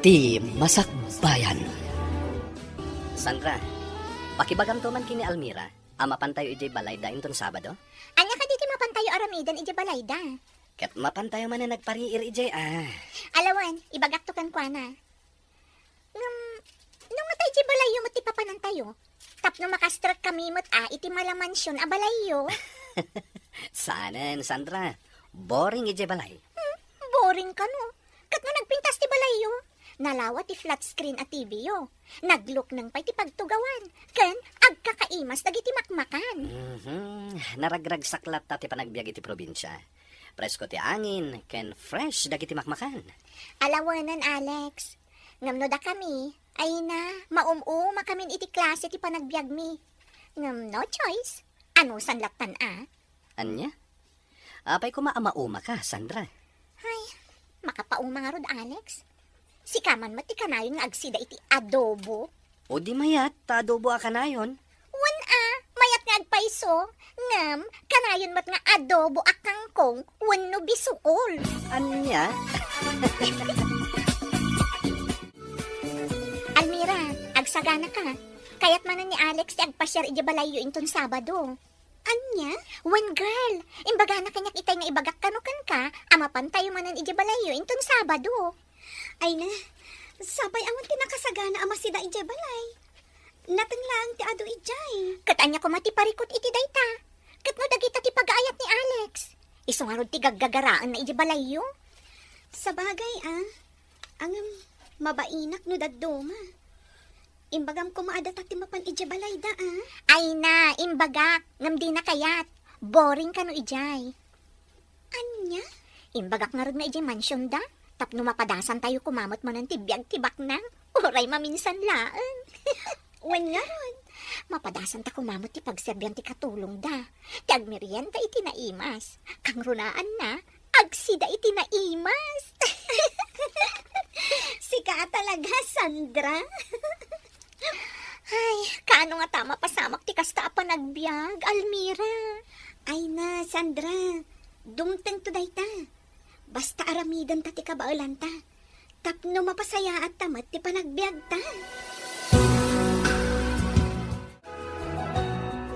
Iti Masakbayan. Sandra, pakibagam to man kini Almira, mapantayo iti balay da inton Sabado? Anya ka diti mapantayo aramidan iti balayda. Ket mapantayo man na nagpariir iti Alawan, ibagak to kan kwa na. Nung matay iti balayo mo ti papanantayo. Tapno makastrat kami mo't iti malamansyon a balayo. Sanen, Sandra. Boring iti balay. Boring ka no. Kat nga nagpintas ti balayo. Nalawa ti flat screen at TV yo. Naglook ng pay ti pagtugawan. Ken, agkakaimas dagiti makmakan. Naragrag saklat ti panagbiag iti probinsya. Presko ti angin, ken fresh dagiti makmakan. Alawanan, Alex. Ngamno da kami, ay na, maumuma kamin iti klase ti panagbiag mi. Ngam no choice. Ano sanlatan Anya? Apay kumaamauma ka, Sandra. Ay, makapauma nga rod, Alex. Si kaman mati kanayon nga agsida iti adobo. O di mayat, adobo ka na yun. Wan mayat nga agpaiso. Ngam, kanayon mat nga adobo a kangkong wenno bisukol. Anya? Almira, agsagana ka. Kayat manan ni Alex ti agpasyar iti balayo inton Sabado. Anya? When girl, imbaga na kanyak itay nga ibagak kanukan ka, amapantayo manan iti balayo inton Sabado. Ay na, sabay awan tinakasagana ama sida iti balay. Natanglaan ti ado ijay. Katanya ko mati parikot iti dayta. Kat no dagita ti pag-aayat ni Alex. Iso nga rod ti gaggagaraan na iti balayo. Sabagay ang mabainak no daddoma. Imbagam ko maadatak ti mapan iti balay da Ay na, imbagak, ngam di na kayat. Boring ka no ijay. Anya? Imbagak nga rod nga iti mansyon da. Tapno mapadasan tayo kumamot mo ng tibiyag tibak nang. Uray maminsan laan. Wen nga ron. Mapadasan ta kumamot ti pagserbyan ti katulong da. Ti agmerian ta iti naimas. Kang runaan na, agsida iti naimas. Sika talaga, Sandra. Ay, kaano nga tama pasamak ti kasta pa nagbiag, Almira. Ay na, Sandra. Dumteng to day ta. Basta aramidan ta ti kabaulan ta. Tapno mapasaya at tamat ti panagbiag ta.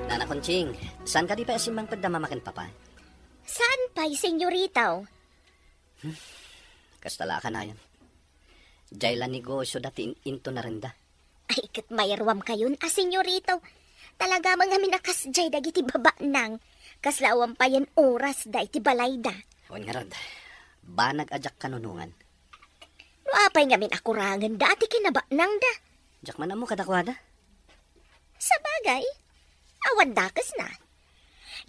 Nana Conching, saan ka di pa asimbang padamamakan papa? Saan pa'y, senyoritaw? Kastala ka na yun. Jayla negosyo dati into na rin da. Ay, kat mayarwam kayon, senyoritaw. Talaga mga minakas jay dagiti baba nang. Kaslawam pa yan oras da iti balay da. Huwag nga rod, ba nag-adyak kanunungan? No apay ngamin akurangan dati kinaba nang da. Jak man mo kadakwada? Sa bagay, awan dakas na.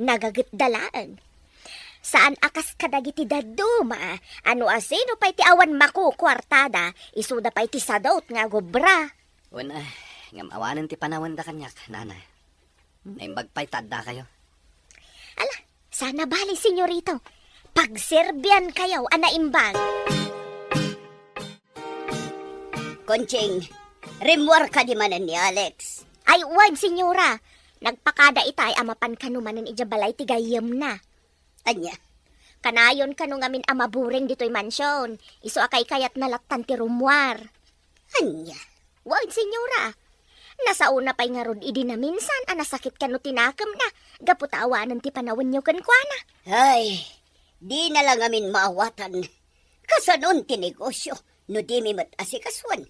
Nagagat dalaan. Saan akas kadagiti daduma? Ano asino pa iti awan maku kwartada, isuda pa iti sadot nga gobra. Una, ngam awanan ti panawan da kanyak, nana. Naimbag pa'y tadda kayo. Ala, sana bali, senyorito. Pagserbian kayo, anaimbag. Conching, rimwar ka di manan ni Alex. Ay, wag, senyora. Nagpakada itay amapan kanumanan ijabalay tigayam na. Anya? Kanayon kanu ngamin amaburing dito'y mansyon. Iso akay kayat nalatan ti rumwar. Anya? Wag, senyora. Nasa una pa'y nga rod idi na minsan, anasakit ka no tinakam na. Gaputawanan ti panawin nyo kankwana. Ay, di na lang amin maawatan. Kasanon ti negosyo, no di mi mat asikaswan.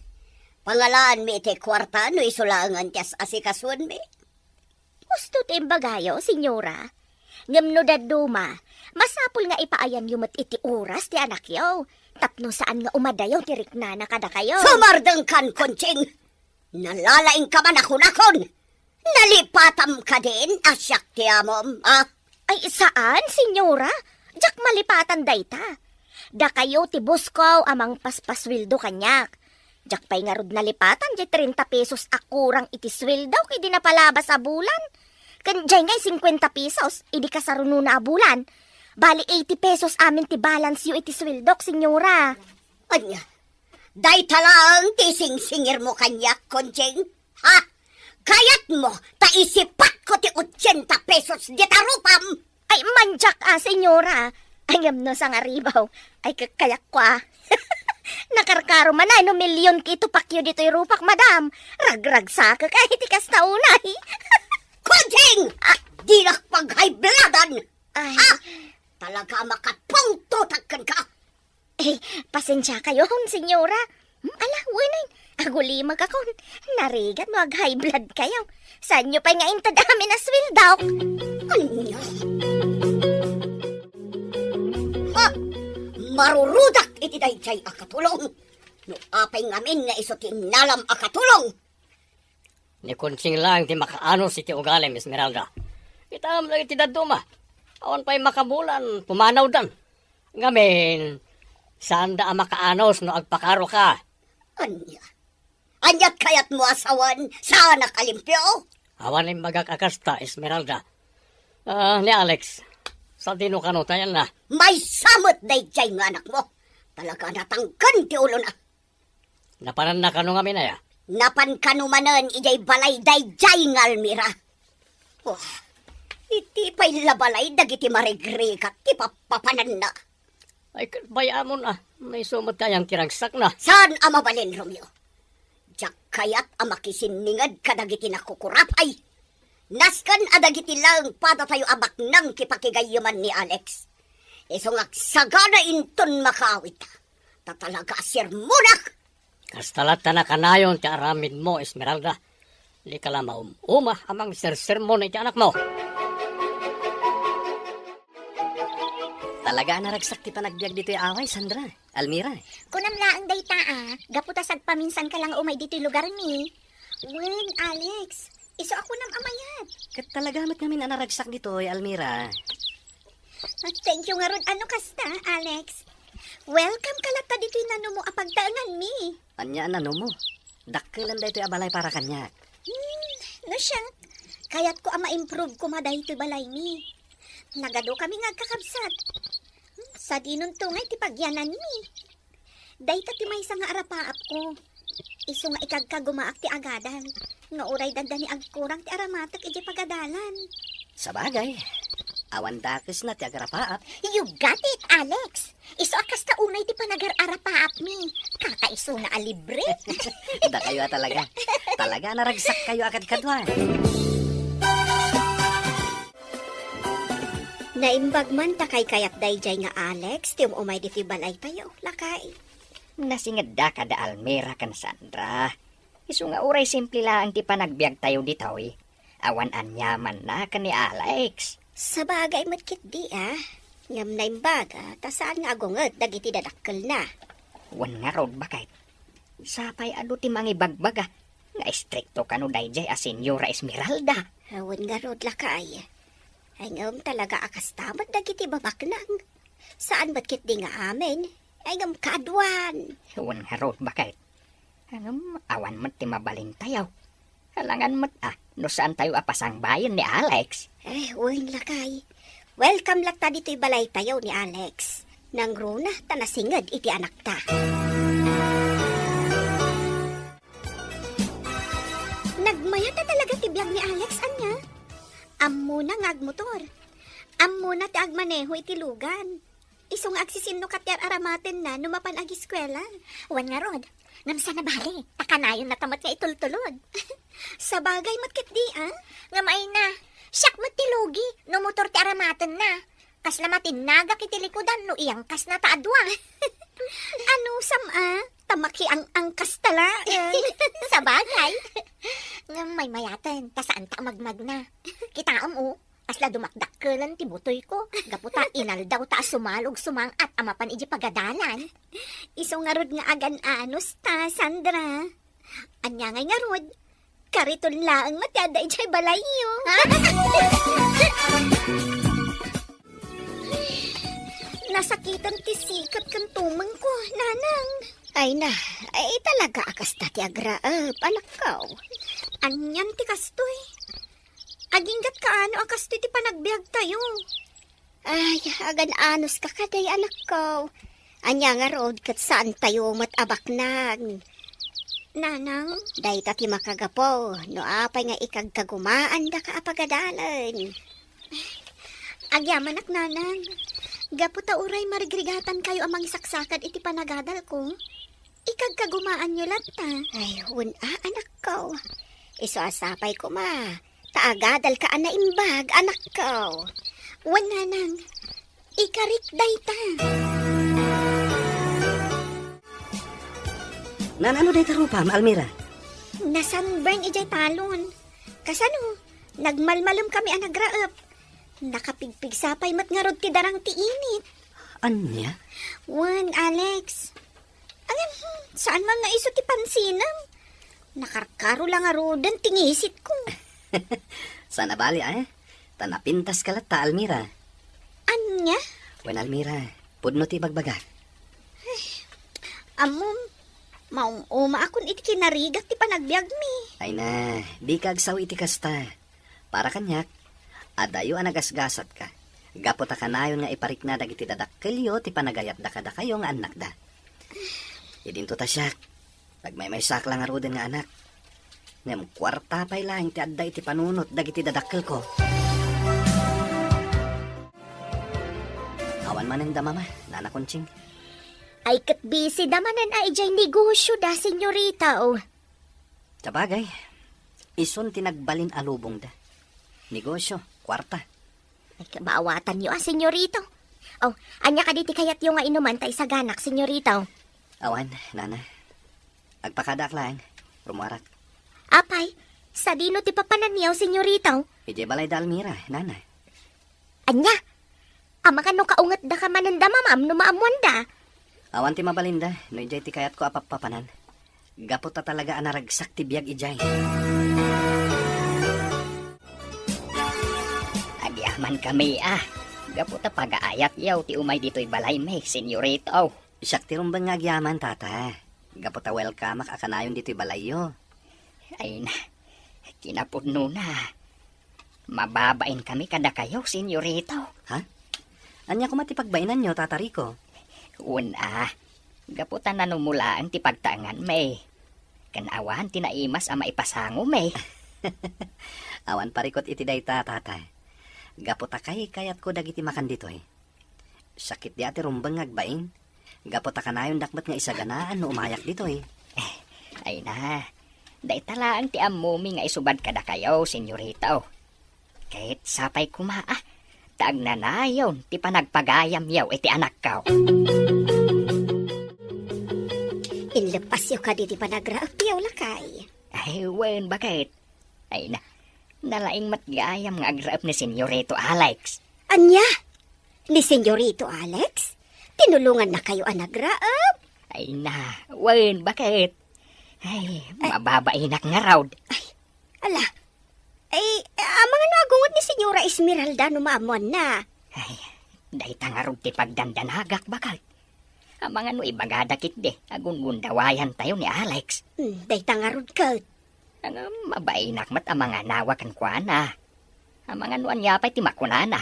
Pangalaan mi iti kwarta, no isulangan ti asikaswan mi. Gusto timbagayo, senyora. Ngam no daduma, masapul nga ipaayan yumat iti oras ti anak yaw. Tapno saan nga umadayaw ti riknana kada kayo. Sumardang kan, Conching! Nalalaing ka man ako nakon! Nalipatam ka din, asyak ti amom, Ay, saan, senyora? Jak malipatan dayta. Da kayo ti buskaw amang paspaswildo kanyak. Jak pa'y nga rod nalipatan, di 30 pesos akurang iti swildo, kay di napalabas a bulan. Kanjay ngay 50 pesos, idi kasaruno na a bulan. Bali 80 pesos amin ti balance yu iti swildok, senyora. Anya, day talang tising-singir mo kanya, Conching. Ha? Kayat mo, taisipat ko ti 80 pesos di tarupam. Ay, manjak senyora. Ay, ngam no sang aribaw. Ay, kakayak ko Nakarkaro man ay no milyon kito pakyo dito rupak, madam. Ragrag sa ka kahit ikas na unay. Kunting! Di na pag-high-bloodan! Ay, Talaga makapungtutakan ka! pasensya kayo, senyora. Ala, winay. Agulima ka kon. Narigat mo high blood kayo. Saan nyo pa nga intad amin na swildaw? Anya? Ha? Marurudak iti dayjay akatulong. No apay ngamin nga iso tinalam akatulong. Ni kunsing lang ti makaano si ti ugalim, Esmeralda. Itam lang iti daduma. Awan pa'y makabulan, pumanaw dan. Ngamin, saan da makaanos no agpakaro ka? Anya? Anyat kayat mo asawan sa nakalimpyo? Awan ay magakakasta, Esmeralda. Ni Alex, sa dino ka no, tayan na. May samot dayjay nga anak mo. Talaga natangkan ti ulo na. Napanan na ka no ngamin ay. Napan kanumanan ijay balay dayjay nga Almira. Oh, iti pa'y labalay dagiti marigrikat ti papapanan na. Ay, bayamon ah. May sumot kayang kiragsak na. Saan amabalin, Romeo? Diyak kayat amakisiningad kadagiti nakukurapay. Naskan adagiti lang pada tayo abak ng kipakigayuman ni Alex. Isong aksagana inton makawit. Tatalaga sirmunak. Kastalat na kanayon ti aramin mo, Esmeralda. Di ka lang maumuma amang sersermon iti anak mo. Talaga naragsak ti panagbiag dito yung away, Sandra. Almira. Kunam laang dayta gaputa paminsan ka lang umay dito lugar ni. Wen, Alex, iso ako nam amayat. Kat talaga mat kami na naragsak dito, Almira. Thank you nga ron, ano kasta, Alex? Welcome ka lata dito yung nano mo apagdaangan mi. Anya ano mo? Dakkelan dito yung abalay para kanya. No siya, kayat ko ma-improve ko dito balay mi. Nagado kami nga kakabsat. Sa dinon tungay ti pagyanan mi. Dayta ti may nga arapaap ko. Iso nga ikagkagumaak ti agadan. Nga uray danda ni agkurang ti aramatak iti pagadalan. Sa bagay, awan dakis na ti agarapaap. You got it, Alex. Iso akas ta unay ti panagar-arapaap mi. Kakaiso na alibre. Da kayo talaga. Talaga naragsak kayo agad kadwan. Naimbag man takay kayat dayjay nga Alex, ti umay di balay tayo, lakay. Nasingad da kada Almira kan Sandra. Isu nga uray simple lang ti panagbiag tayo ditaw eh. Awan anyaman na ka ni Alex. Sa bagay matkit di Ngam na imbaga, ta saan nga agungot, dagiti dadakkel na. Wan nga road bakit? Sapay ado ti mangibagbaga. Nga estrikto kano dayjay a Senyora Esmeralda. Awan nga rod lakay. Ay ngam talaga akas tamat dagiti babaknang. Saan matkit di nga amin? Ay ngam kadwan. Wan nga road bakit? Angam awan mat ti mabalin tayaw. Halangan mat no saan tayo apasang bayan ni Alex? Uwin lakay. Welcome lakta dito'y balay tayo ni Alex. Nang runa, tanasingad iti anak ta. Nagmaya ta talaga ti biyag ni Alex, anya? Ammo na nga agmotor. Ammo na ti agmaneho iti lugan. Isong agsisinno katyar aramaten na numapan ag-eskwela. Wan nga rod, namsa na bali, takanayon na tamat nga itultulod. Sa bagay matkit di nga may na, siyak matilugi, no motor ti aramaten na. Kaslamatin naga kitilikudan no iyang kas na taadwa. Ano tamaki ang angkas tala. Sa bagay. Nga may mayaten, tasaan ta magmag na. Kitaam asla dumakdakkelan ti butoy ko. Gaputa inaldaw ta sumalog sumang at amapan iji pagadalan. Iso nga rod nga agan-anos ta, Sandra. Anya nga rod, kariton laang matyada ijay balayo. Nasakitan ti sikat kan tumang ko, nanang. Ay talaga akas ta ti agraap, anak ko. Anyan ti kastoy. Aginggat kaano akas ti panagbiag tayo. Ay, agan-anos ka kaday, anak ko. Anya nga rod kat saan tayo matabaknag. Nanang? Day ti makagapo, no apay nga ikagkagumaan da ka apagadalan. Agyaman ak nanang. Gaputa uray marigrigatan kayo amang saksakad iti panagadal ko. Ikag kagumaan nyo lata. Ay, anak ko. Isuasapay ko ma. Taagadal ka ana imbag, anak ko. Wala nang. Ikarik dayta. Ano day tarupa, Almira? Nasunburn ijay talon. Kasano, nagmalmalom kami ang nagraap. Nakapigpig sapay mat nga rod ti darang ti init. Anya? Wan, Alex. Alam, saan man nga iso ti pansinam? Nakarkaro lang nga rodan tingisit ko. Sana bali Tanapintas ka lata, Almira. Anya? Wen Almira, pudno ti bagbaga. Amom, maum-uma akon iti kinarigat ti panagbiag mi. Ay na, di ka agsaw iti kasta. Para kanyak, adayo anagasgasat ka. Gapota ka nayon nga iparik na dagiti dadakkelyo ti panagayat da kada kayo nga anak da. Idinto ta siya, pagmaymaysak lang arudan nga anak. Ngam kwarta pa'y lang ti adda iti panunot dagiti dadakkel ko. Awan manen da mama, nana Kunching. Ay kat busy damanan ay ijay negosyo da, senyorita, oh. Sabagay, ison tinagbalin alubong da. Negosyo, kwarta. Ay kabaawatan niyo, senyorito. Oh, anya ka diti kayat yung nga inuman tay sa ganak, senyorita, oh. Awan, nana. Agpakadak lang, rumuarak. Apay, sa dino ti papananiyaw, senyorita, oh. Ije balay da Almira, nana. Anya, ama ka no kaungat da ka mananda mamam no maamuan da. Awan ti mabalinda, no ijay ti kayat ko apapapanan. Gapot ta talaga anaragsak ti biyag ijay. Agyaman kami Gaputa pag-aayat yaw ti umay dito'y balay may, senyorito. Isak ti rumbang nga agyaman, tata. Gapot ta welcome akanayon dito'y balay yo. Ay na, kinapudno na. Mababain kami kada kayo, senyorito. Anya ko matipagbaynan nyo, tata Rico. Gaputan na numulaan ti pagtangan may. Kanawan tinaimas ama ipasango may. Awan parikot iti dayta, tata. Gapota kay kayat ko dagiti makan ditoy. Sakit di ati rumbang ngagbain. Gapota kanayon dakmat nga isaganaan no umayak ditoy. Ay na, day talaan ti amumi nga isubad kada kayo, senyorito. Kahit sapay kumaa, taag na nayon ti panagpagayam yaw iti anak kao. Inlepas yo ka diti panagraapyaw lakay. Ay, wen, bakit? Ay na, nalaing matgayam nga agraap ni senyorito Alex. Anya? Ni Senyorito Alex? Tinulungan na kayo anagraap? Ay na, wen, bakit? Ay, mababainak nga raw. Ala, mga nagungot ni Senyora Esmeralda numamon na. Ay, dahi tangarog ti pagdandanagak bakal. Ang mga no ibagadakit de, agungundawayan tayo ni Alex. Day tangarod ka. Ang mabainak mat ang mga nawakan kwa na. Ang mga no anyapay ti makunana.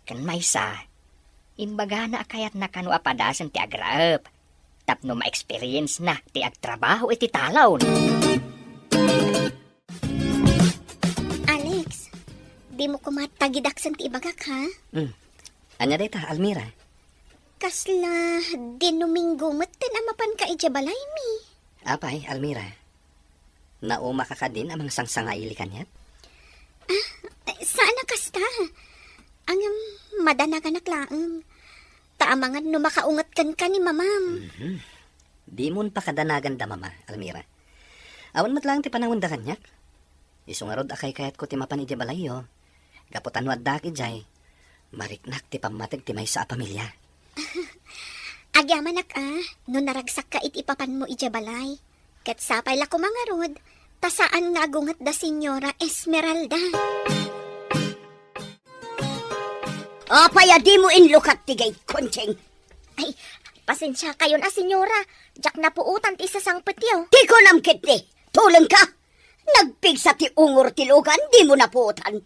Kan may sa, imbaga na kayat na kanu apadasan ti agraap. Tapno ma-experience na ti agtrabaho iti talaw. Alex, di mo kumatagidaksan ti ibagak, ha? Anya dayta, Almira. Kasla, dinuminggo matan amapan ka ijabalay mi. Apay, Almira. Nauma ka din amang sangsangayili kanyat? Saan na kasta? Ang madanagan laang. Taamangan no makaungat kan ni mamam. Di mo pa kadanagan da, mama, Almira. Awan mat lang ti panahon da kanyak. Isungarod akay kayat ko ti mapan iti balayo. Gaputan wad dak ijay. Mariknak ti pamatag ti may sa pamilya. Agyaman no naragsak ka itipapan mo ijabalay. Kat sapay la kumangarod, tasaan nga agungat da Senyora Esmeralda. Apaya di mo inlukat tigay Kunching. Ay, pasensya kayo na, Senyora. Jak na puutan ti isasang petyaw. Di ko namkit ni. Tulong ka. Nagpigsa ti ungor ti lugan, di mo naputan.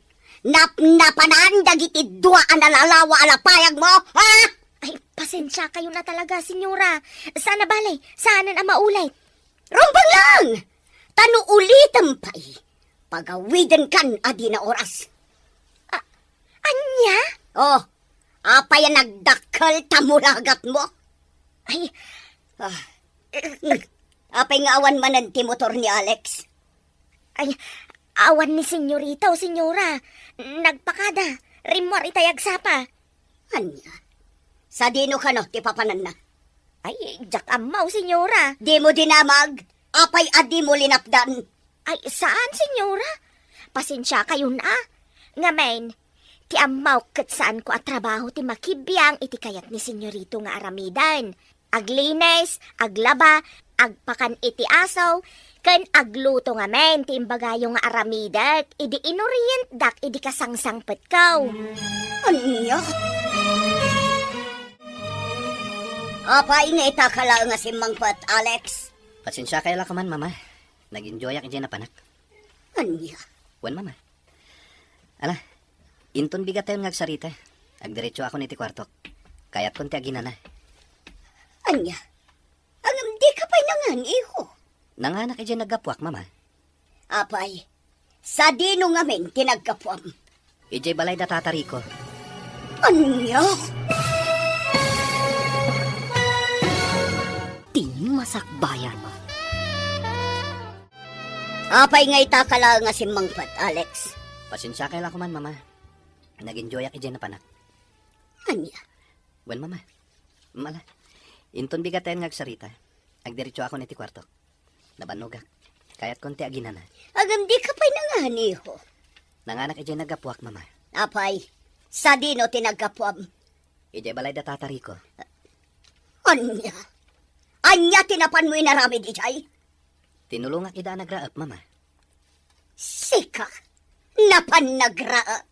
Napanan dagiti dua analalawa alapayag mo, ha? Ay, pasensya kayo na talaga, Senyora. Sana balay, saanan ang maulay. Rumbang lang! Tanu ulitan pa'y. Pagawidan kan adi na oras. Anya? Oh, apaya nagdakkel tamulagat mo. Ay, Apay nga awan manan ti motor ni Alex. Ay, awan ni senyorita o senyora. Nagpakada. Rimor itayag sapa. Anya? Sa dino ka no, ti papanan na. Ay, jak amaw, senyora. Di mo dinamag, apay adi mo linapdan. Ay, saan, senyora? Pasensya kayo na. Ngamen, ti amaw kat saan ko at trabaho ti makibiyang iti kayat ni senyorito nga aramidan. Aglines, aglaba, agpakan iti asaw, kan agluto nga men, ti imbagayo nga aramidak, idi inorient dak, idi kasangsang petkaw. Anya? Apay nga itakala nga si Mangpat, Alex. Pasensya kayo lang ka man, mama. Nag-enjoy ak dyan na panak. Anya? Wan, mama. Ala, inton bigat tayo ngagsarita. Agdiretso ako niti kwarto. Kaya't konti agina na. Anya? Ang di ka pa'y nangan, iho. Nanganak dyan naggapuak, mama. Apay, sa dino nga men tinagkapuam. Ijay balay da tatari ko. Anya? Ting masakbayan mo. Apay nga itakala nga si Mangpat, Alex. Pasensya kayo lang ko man, mama. Nag-enjoy ak dyan na panak. Anya? Wan, mama. Mala. Inton bigat tayo ngagsarita. Agdiretso ako niti kwarto. Nabanogak. Kaya't konti agina na. Agam di ka pa'y nangan, iho. Nanganak dyan naggapuak, mama. Apay, sa dino tinagkapuam. Ijay balay da tatari ko. Anya? Anya tinapan mo inaramid ijay? Tinulungak ida nagraap, mama. Sika, napan nagraap.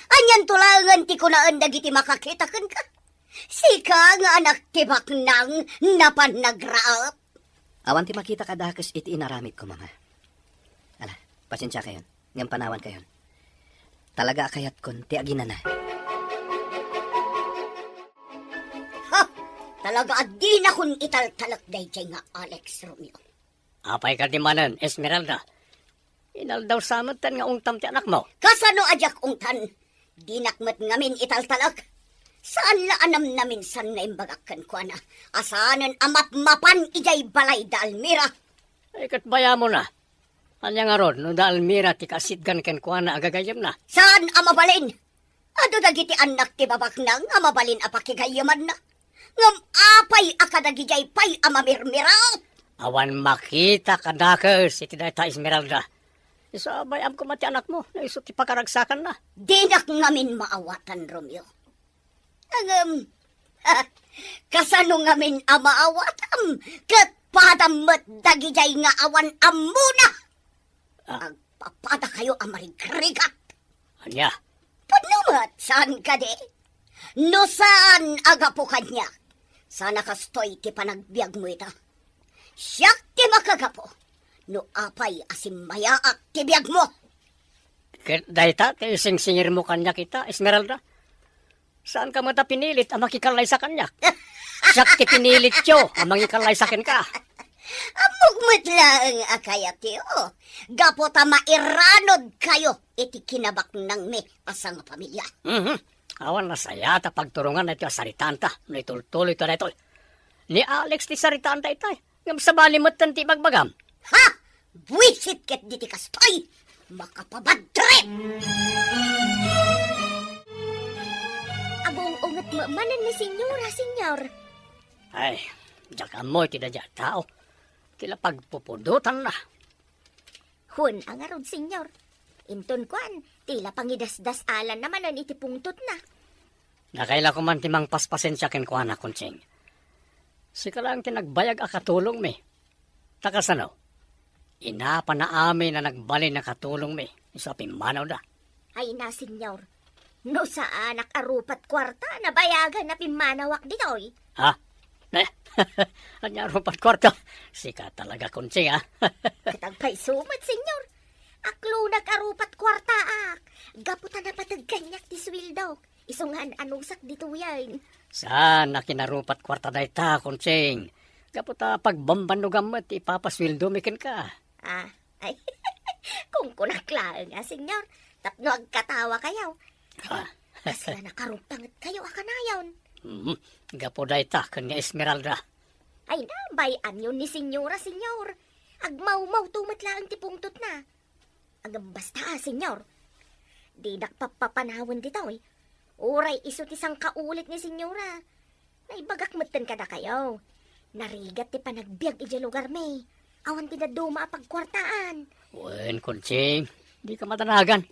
Anyan tulangan ti kunaan dagiti makakitakan ka. Sika nga anak tibak nang napan nagraap. Awan ti makita kadakas iti inaramid ko, mama. Ala, pasensya kayon. Ngam panawan kayon. Talaga akayat kon, ti agina na. Ha! Talaga adi na kun italtalak dayjay nga Alex Romeo. Apay ka di manan, Esmeralda. Inal daw samatan nga ungtam ti anak mo. Kasano ajak ungtan? Dinakmet ngamin italtalak. Saan la anam namin san na imbagakan ko na? Asanan amat mapan ijay balay da Almira. Ay katbaya mo na. Anya nga ron, no da Almira ti kasidgan ken kuana agagayam na. Saan amabalin? Ado dagiti anak ti babak nang amabalin apakigayaman na. Ngam apay akadagijay pay amamirmira. Awan makita kadakes iti dayta Esmeralda. Isabay am kumati anak mo, na iso ti pakaragsakan na. Dinak ngamin maawatan, Romeo. Angam, kasano ngamin amaawatan? Kat padamat dagijay nga awan amuna. Agpapada kayo amarigrigat. Anya, Panumat, saan ka de? No saan agapo kanya? Sana kastoy ti panagbiag mo ita. Siyak ti makagapo. No apay asim mayaak ti biag mo. ket dayta ti sing-singir mo kanya kita, Esmeralda. Saan ka mata pinilit ang makikalay sa kanya? Siyak ti pinilit yo ang mangikalay sa ken ka. Amugmat lang akayat ti o. Gapo ta mairanod kayo iti kinabak ng me asang pamilya. Awan na saya ta pagturungan na ito saritan ta. Naitultuloy to na ito. Ni Alex ti saritan ta itay. Ngam sa balimatan ti bagbagam. Ha! Buisit ket diti kastoy! Makapabadre! Agong ungat manan ni senyora, senyor. Ay, diyak amoy ti dadya tao. Tila pagpupudutan na. Hun, ang arod, senyor. Inton kwan, tila pangidasdas alan naman ang itipungtot na. Nakaila ko man timang paspasensya ken kuana konsing. Sika lang tinagbayag a katulong mi. Takasano? Inapa na amin na nagbalin na katulong mi. Isa pimanaw da. Ay na, senyor. No sa anak arupat kwarta, nabayagan na pimanawak ditoy. Ha? Anya rupat kwarto. Sika talaga konsing ha. Katagpay sumat, senyor. Aklo nag-arupat kwarta ak. Gaputan na patag kanyak ti swildok. Isungan anusak dito yan. Saan na kinarupat kwarta da ita konsing. Kaputa pagbambanugam at ipapaswildo mikin ka. Ah, ay. Kung kunaklaan nga, senyor. Tapno agkatawa kayaw. Ha? Kasla nakarupangat kayo akanayon. Gapo da ita kanya Esmeralda. Ay nabayan yun ni senyor. Agmaw-maw tumatlaan ti pungtot na. Basta senyor. Di nakpapapanawon dito eh. Uray isot isang kaulit ni senyora. Naibagak matan ka na kayo. Narigat ti panagbiag iti lugar may. Awan tinaduma pagkwartaan. Wen, Kunching, di ka matanagan.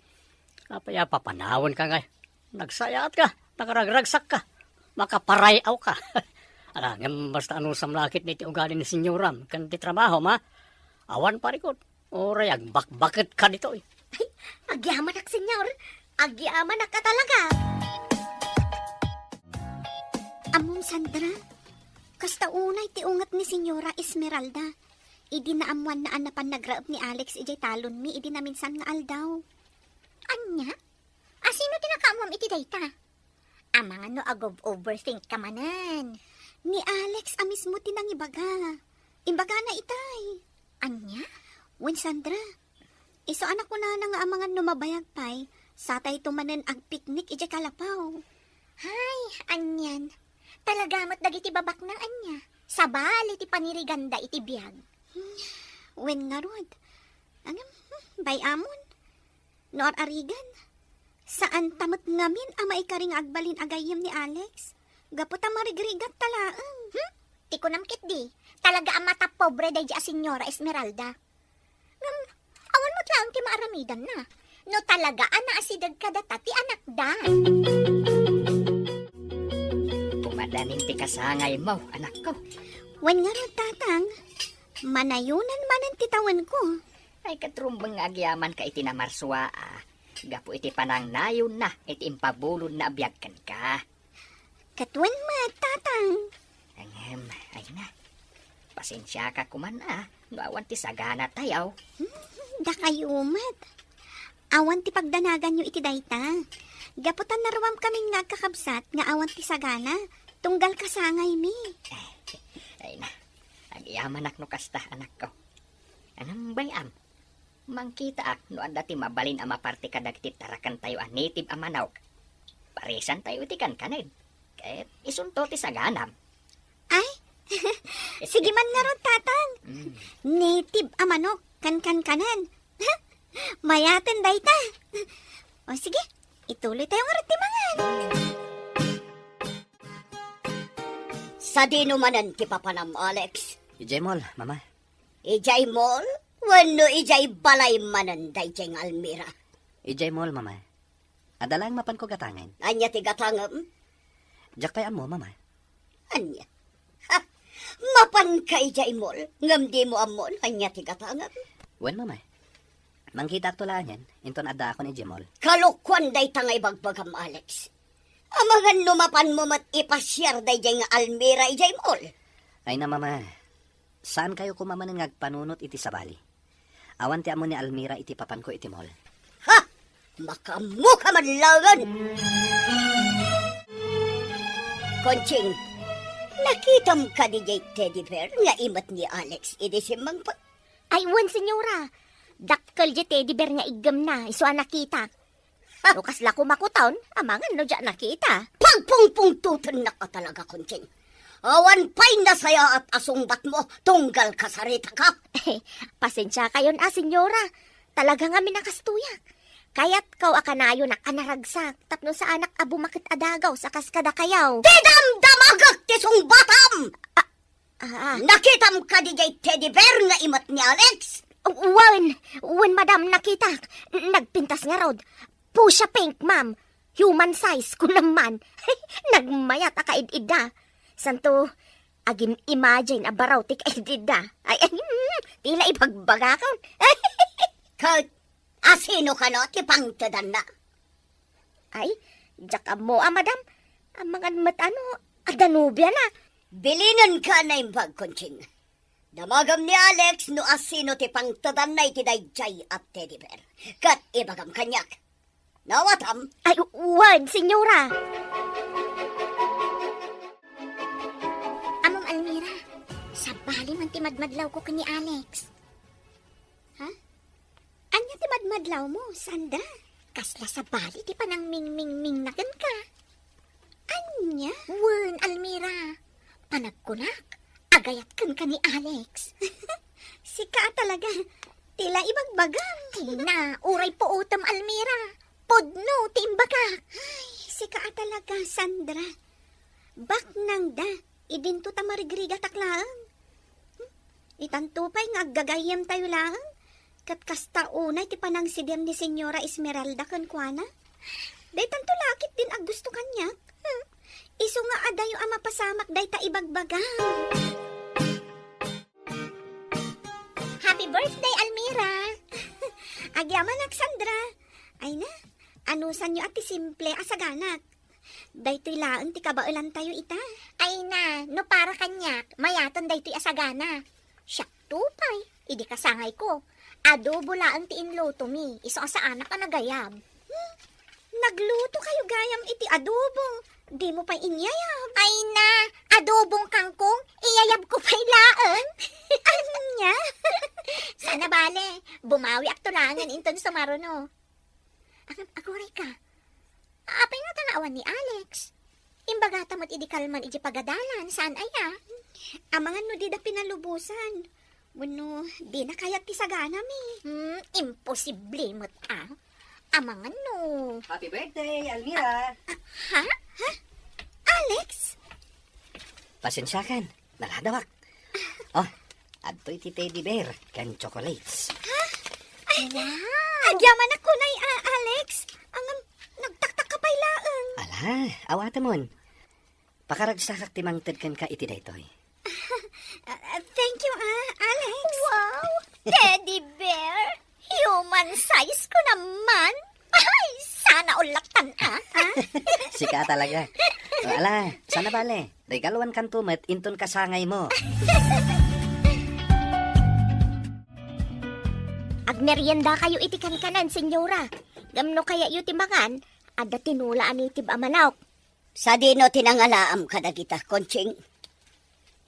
Kapaya papanawon ka ngay. Nagsayat ka, nakaragragsak ka, makaparayaw ka. Alangam basta ano sa malakit ni ti ugali ni senyoram, kan ti trabaho ma. Awan parikot, oray agbakbakit ka dito eh. Ay, agyaman ak senyor. Agyaman ak ka talaga. Amon Sandra, kasta unay ti ungat ni senyora Esmeralda. Idi na amuan na anapan nagraap ni Alex ijay talon mi, idi na minsan nga aldaw. Anya? Asino tinakaamam iti dayta? Amang ano overthink ka manan. Ni Alex mismo tinangibaga. Imbaga na itay. Anya? Wen Sandra, iso anak ko na nga amangan numabayag pay, satay tumanen ag piknik ijay kalapaw. Hay, anyan. Talagamat dagiti babak na anya. Sabali ti paniriganda iti biyag. Wen nga rod. Angam, bay amon. Noor arigan. Saan tamat ngamin ama ikaring agbalin agayem ni Alex? Gaputa marigrigat talaang. Ti ko namkit di. Talaga ang mata pobre day a senyora Esmeralda. Awan mo tlaang ti maaramidan na. No talaga ana asidag kadata ti anak da. Pumadanin ti kasangay mo, anak ko. Wen nga rod tatang. Manayunan manan titawan ko. Ay katrumbang agyaman ka iti namarswa Gapo iti panang nayon na iti impabulod na abiyagkan ka. Katwan tatang. Ay na. Pasensya ka kuman no awan ti sagana tayaw. Da kayo umat. Awan ti pagdanagan nyo iti dayta. Gaputan narawam kaming nagkakabsat nga awan ti sagana. Tunggal kasangay mi. Ay na. Agyaman no kasta anak ko. Anong bayam? Mangkita no anda ti mabalin ama parte kadagiti tarakan tayo native amanaw. Paresan tayo iti kankanid. Kahit isunto ti saganam. Ay, sige man nga ron tatang. Native amanok, kan-kan-kanan. Mayaten dayta. O sige, ituloy tayo nga rin timangan. Sa dinumanan ti papanam, Alex. Ijay mol, mama. Ijay mall? Wano ijay balay manan dayjay nga Almira. Ijay mol, mama. Adalang mapan ko gatangan. Anya ti gatangam? Jak pay amo, mama. Anya? Ha? Mapan ka ijay mall? Ngam di mo amon, anya ti gatangam? Wen, mama. Mangkita ak tulaan yan, inton ada ako ni Jemol. Kalukwan day tangay bagbagam, Alex. Amangan numapan mo mat ipasyar dayjay nga Almira ijay mall. Ay na, mama. Saan kayo kumamanin ngagpanunot iti sabali? Awan ti amo ni Almira iti papan ko iti mall. Ha? Makamuka manlangan! Konching, nakitam ka di jay teddy bear nga imat ni Alex idi simbang pa. Ay, wan senyora. Dakkel di teddy bear nga igam na, iso nakita. Lukas la kumakutaon, amangan no dya nakita. Pagpungpungtutan na ka talaga, Konching. Awan pa'y nasaya at asungbat mo, tunggal ka sa rita ka. Pasensya kayon senyora. Talaga nga minakastuyak. Kaya't kau akanayo na kanaragsak, tapno sa anak abumakit adagaw sa kaskada kayaw. Tidam-damagak ti sungbatam! Ah, Nakitam ka di jay teddy bear nga imat ni Alex. Wen madam nakita, nagpintas nga rod. Pusha pink, ma'am. Human size ko naman. Nagmayat akaid-ida. Santo, agim imagine abaraw ti kaidida. Ay, tila ibagbagakon. Ka, asino ka no, ti pangtadan na. Ay, jaka mo, madam. Ang mga matano, adanubya na. Bilinan ka na yung Konching. Damagam ni Alex no asino ti pangtadan na iti dayjay at teddy bear. Kat ibagam kanyak. Nawatam. Ay, wan, senyora. Among Almira, sabali man ti madmadlaw ko kani Alex. Ha? Anya ti madmadlaw mo, Sandra? Kasla sabali ti panang ming-ming-ming nagan ka. Anya? Wan, Almira. Panagkunak. agayat kan ka ni Alex. Sika talaga. Tila ibagbagan. Tina, uray po utom Almira. Podno, timbagak. Ay, sika talaga, Sandra. Bak nang da, idinto ta marigriga taklaan. Itantupay nga gagayem tayo lang. Kat kasta unay ti panang sidem ni Senyora Esmeralda kan kuana. Day tanto lakit din ag gusto kanyak. Iso nga adayo ang mapasamak day ta ibagbagang. Happy birthday, Almira! Agyaman ak, Sandra. Ay na, anusan nyo at ti simple asaganak. Daytoy laang ti kabailan tayo ita. Ay na, no para kanyak, mayaton daytoy asagana. Siyak tupay, idi kasangay ko. Adobo laang ti inluto mi, iso sa anak ka nagayab. Nagluto kayo gayam iti adobo. Di mo pa inyayab. Ay na, adobong kangkong, iyayab ko pa'y laang. Anya? Sana bale, bumawi ak tulangan inton sumaruno. Aguray ka. Apay nga tanawan ni Alex. Imbagata mo't idikalman iji pagadalan, saan aya? Amangan no di da pinalubusan. Bueno, di na kayat ti sagana mi. Imposible mo't Amangan no. Happy birthday, Almira! Ha? Alex? Pasensyakan, naladawak. Oh, adto'y ti teddy bear, kan chocolates. Wow! Agyaman ako na Alex. Ang nagtaktak ka pa'y laang. Ala, awata mon. Pakaragsakak timangted kan ka iti daytoy. Thank you, Alex. Wow! Teddy bear? Human size ko naman. Ay, sana ulaktan Sika talaga. O, ala, sana bale. Regaluan kan tumet, inton kasangay mo. Agmerienda kayo iti kankanan, senyora. Gamno kaya yu timbangan, adda tinulaan itib amanok. Sa dino tinangalaam kadagita, Konching.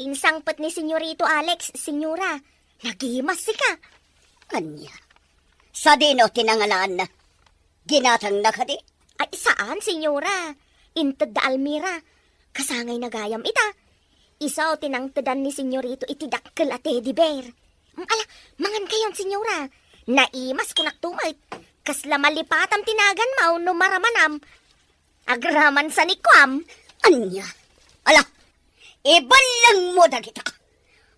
Insangpet ni senyorito Alex, senyora. Nagimas sika. Anya. Sa dino tinangalaan na. Ginatang na kadi. Ay, saan, senyora? Inted da Almira. Kasangay na gayam ita. Isaw tinangtedan ni senyorito iti dakkel at teddy bear. Ala, mangan kayon, senyora. Naimas ko naktumay. Kasla malipatam tinagan mau no maramanam. Agraman sa nikwam. Anya. Ala, ibalang mo dagita.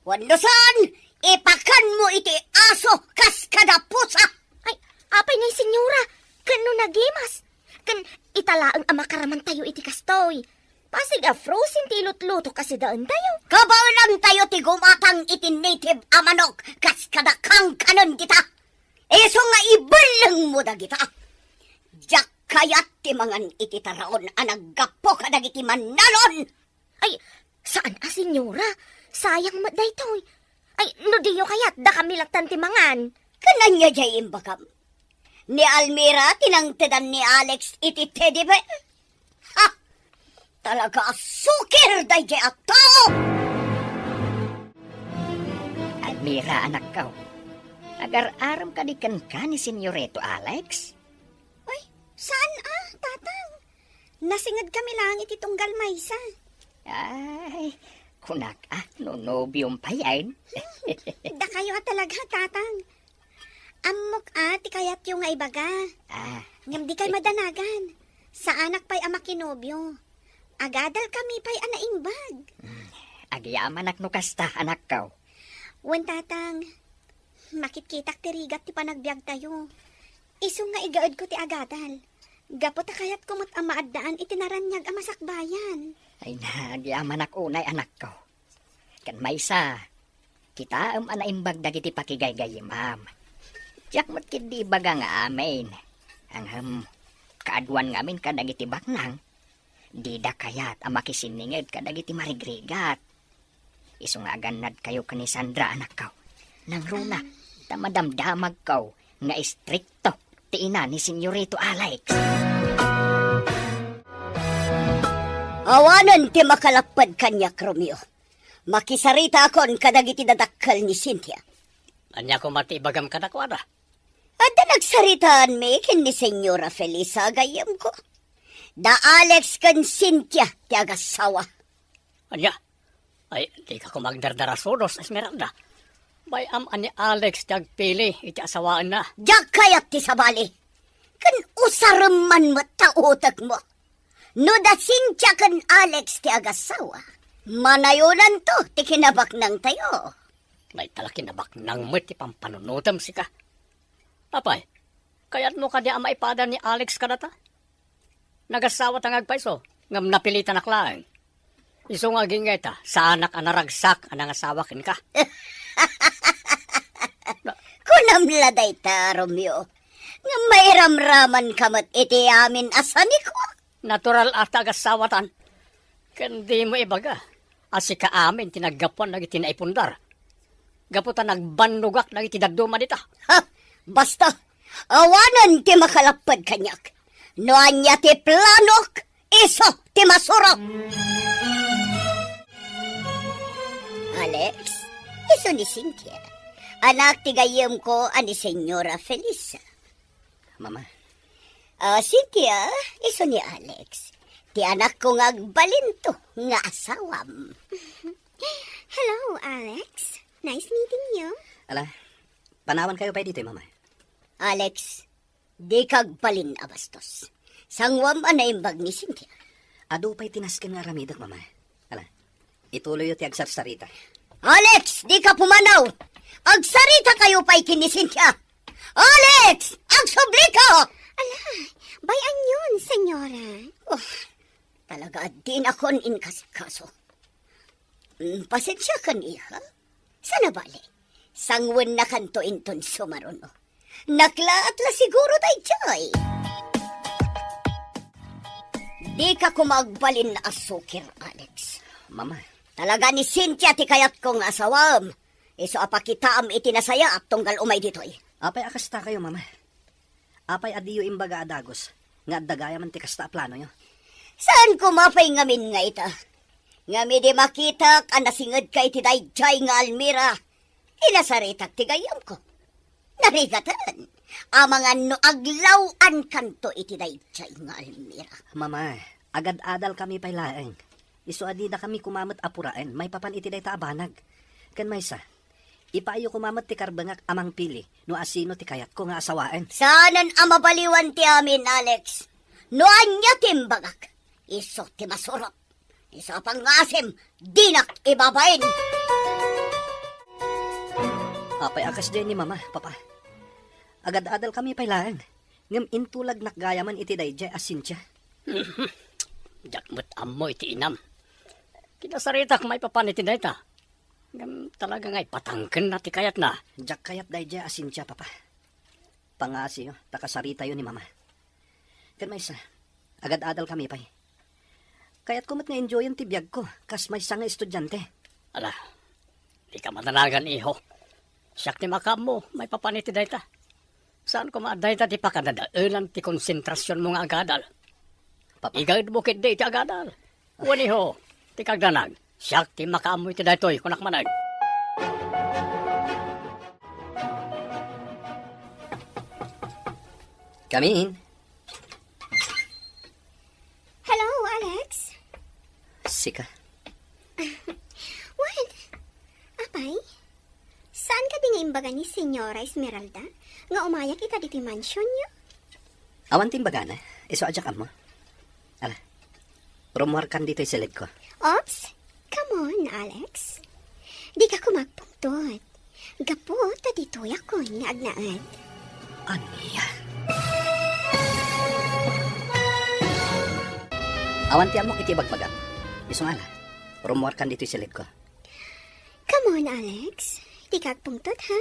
Wandosan, ipakan mo iti aso kas kada pusa. Ay, apay na senyora. Kano nagimas. Kan italaang amakaraman tayo iti kastoy. Pasig frozen tilot-luto kasi daan tayo. Kabaw lang tayo ti gumatang iti native amanok kas kada kang kanon kita. Eso nga ibalang mo dagita. Jak kayat ti mangan iti taraon anaggapo kadagiti manalon. Ay, saan senyora? Sayang mat daytoy. Ay, no diyo kayat da kami laktan ti mangan. Kananya jay imbagam. Ni Almira tinangtedan ni Alex iti teddy bear. Ha! Talaga sukir day jay ato! Almira, anak ka. Agar-aram ka di kan ni Senyoreto Alex? Ay, saan tatang? Nasingad kami lang iti tunggal maysa. Ay, kunak nonobyong pa yan. Da kayo talaga, tatang. Amok ti kayat yung nga ibaga. Ngam di kay madanagan. Sa anak pa'y ama kinobyo. Agadal kami pa'y anaimbag. Agyaman no kasta, anak ka. Wan tatang, makitkitak tirigat ti panagbiag tayo. Iso nga igaad ko ti agadal. Gapot kayat kumot ang maaddaan itinaranyag ang masakbayan. Ay na, agyaman unay anak ko. Kan maysa, kita anaimbag dagiti pakigay-gay, ma'am. Diyak mo't kindi baga nga amin. Ang kaaduan ngamin kadagiti baknang. Di da kayat ang makisiningid kadagiti marigrigat. Iso nga ganad kayo kani Sandra anak kaw. Nang runa, tamadamdamag kaw nga istrikto ti ina ni Senyorito Alex. Awanan ti makalapad kanyak, Romeo. Makisarita akon kadagiti dadakkal ni Cynthia. Anya ko matibagam ka na ko, ada. Ada nagsaritaan mi kin ni Senyora Felisa gayam ko. Da Alex kan Cynthia ti agasawa. Anya, Ay, di ka ko magdardarasodos, Esmeralda. Bay ani Alex ti agpili, iti asawaan na. Jak kayat ti sabali. Kan usaraman mo tautak mo. No da Cynthia kan Alex ti agasawa. Manayunan to ti kinabak ng tayo. May talaki na baknang mo ti pampanunutam si ka. Apay, kaya't mo ka di ang maipada ni Alex kadata? Nagasawa tang agpaiso, ngam napilitan aklaan. Iso nga gingay ta, sa anak anaragsak anang asawa kin ka. Kunamladay ta, Romeo. Nga mairamraman kamat iti amin asani ko. Natural at agasawatan. Kandi mo ibaga. Asi ka amin, tinaggapuan na itinaipundar. Gaputan nagbanlugak na itidaduma dita. Ha, basta, awanan ti makalapad kanyak. Noan niya ti planok, iso ti masurok. Alex, iso ni Cynthia. Anak ti gayem ko ani Senyora Felisa. Mama, Cynthia, iso ni Alex. Ti anak ko nga agbalinto nga asawam. Hello, Alex. Nice meeting you. ala, panawan kayo pa dito, Mama. Alex, di kag balin abastos. Sangwam anaimbag ni Cynthia. Ado pa'y tinaskin nga ramidak, Mama. Ala, ituloy yung ti agsarsarita. Alex, di ka pumanaw. Agsarita kayo pa'y kini Cynthia. Alex, agsubli ka! Ala, bayan yun, senyora. Oh, talaga din akon inkasikaso. Pasensya ka niya. Sana bali. Sangwan na kanto inton sumaruno. Naklaat la siguro day chay. Di ka kumagbalin na asukir, Alex. Mama, Talaga ni Cynthia ti kayat kong asawam. Iso apakitaam itinasaya at tunggal umay ditoy. apay akasta kayo, Mama. Apay adiyo imbaga adagos. Nga dagaya man ti kasta plano nyo. Saan kumapay ngamin nga ita? Ngami di makita ka nasingad kay ti dayjay nga Almira. Inasaritak ti gayam ko. Narigatan. Amangan no aglawan kanto iti dayjay nga Almira. Mama, agad-adal kami pa'y laeng. Iso adida kami kumamot apuraen, may papan iti day taabanag. Kan maysa, ipaayo kumamot ti karbangak amang pili, no asino ti kayat ko nga asawaen. Saanan ang mabaliwan ti amin, Alex? No anya timbagak. Iso ti masurot. Iso pangasim, dinak ibabain. Apay akas din ni Mama, Papa. Agad-adal kami pa'y laeng. Ngam intulag nakgayaman iti dayjay Cynthia. Jakmat amo iti inam. Kinasaritak may papaniti na ita. Ngam talaga nga'y patangken na ti kayat na. Jak kayat dayjay Cynthia, Papa. Pangasi yo, takasarita yun ni Mama. Kan maysa, agad-adal kami pa'y. Kaya't kumat nga enjoyan ti biyag ko, kas may nga estudyante. Ala, di ka matanagan iho. Siyak ti makam mo, may papaniti na ita. Saan ko maaday ta ti pakadadaalan ti konsentrasyon mo nga agadal? Papa, Igad bukid di ti agadal. Wani ho, ti kagdanag. Siyak ti makaamoy ti daytoy kunak manag. come in. Hello, Alex. Sika. What? Apay? Saan ka din nga imbaga ni Senyora Esmeralda? Nga umaya kita dito mansion niyo? Awan timbagana, iso adya ka mo. Ala, rumuhar kan dito silid ko. Ops, come on, Alex. Di ka kumagpungtot. Gapo, ta dito ako nga agnaad. Aniya? Awan ti mo iti bagbagan. Iso nga ala, rumuhar kan dito silid ko. Come on, Alex. Di ka agpungtot, ha?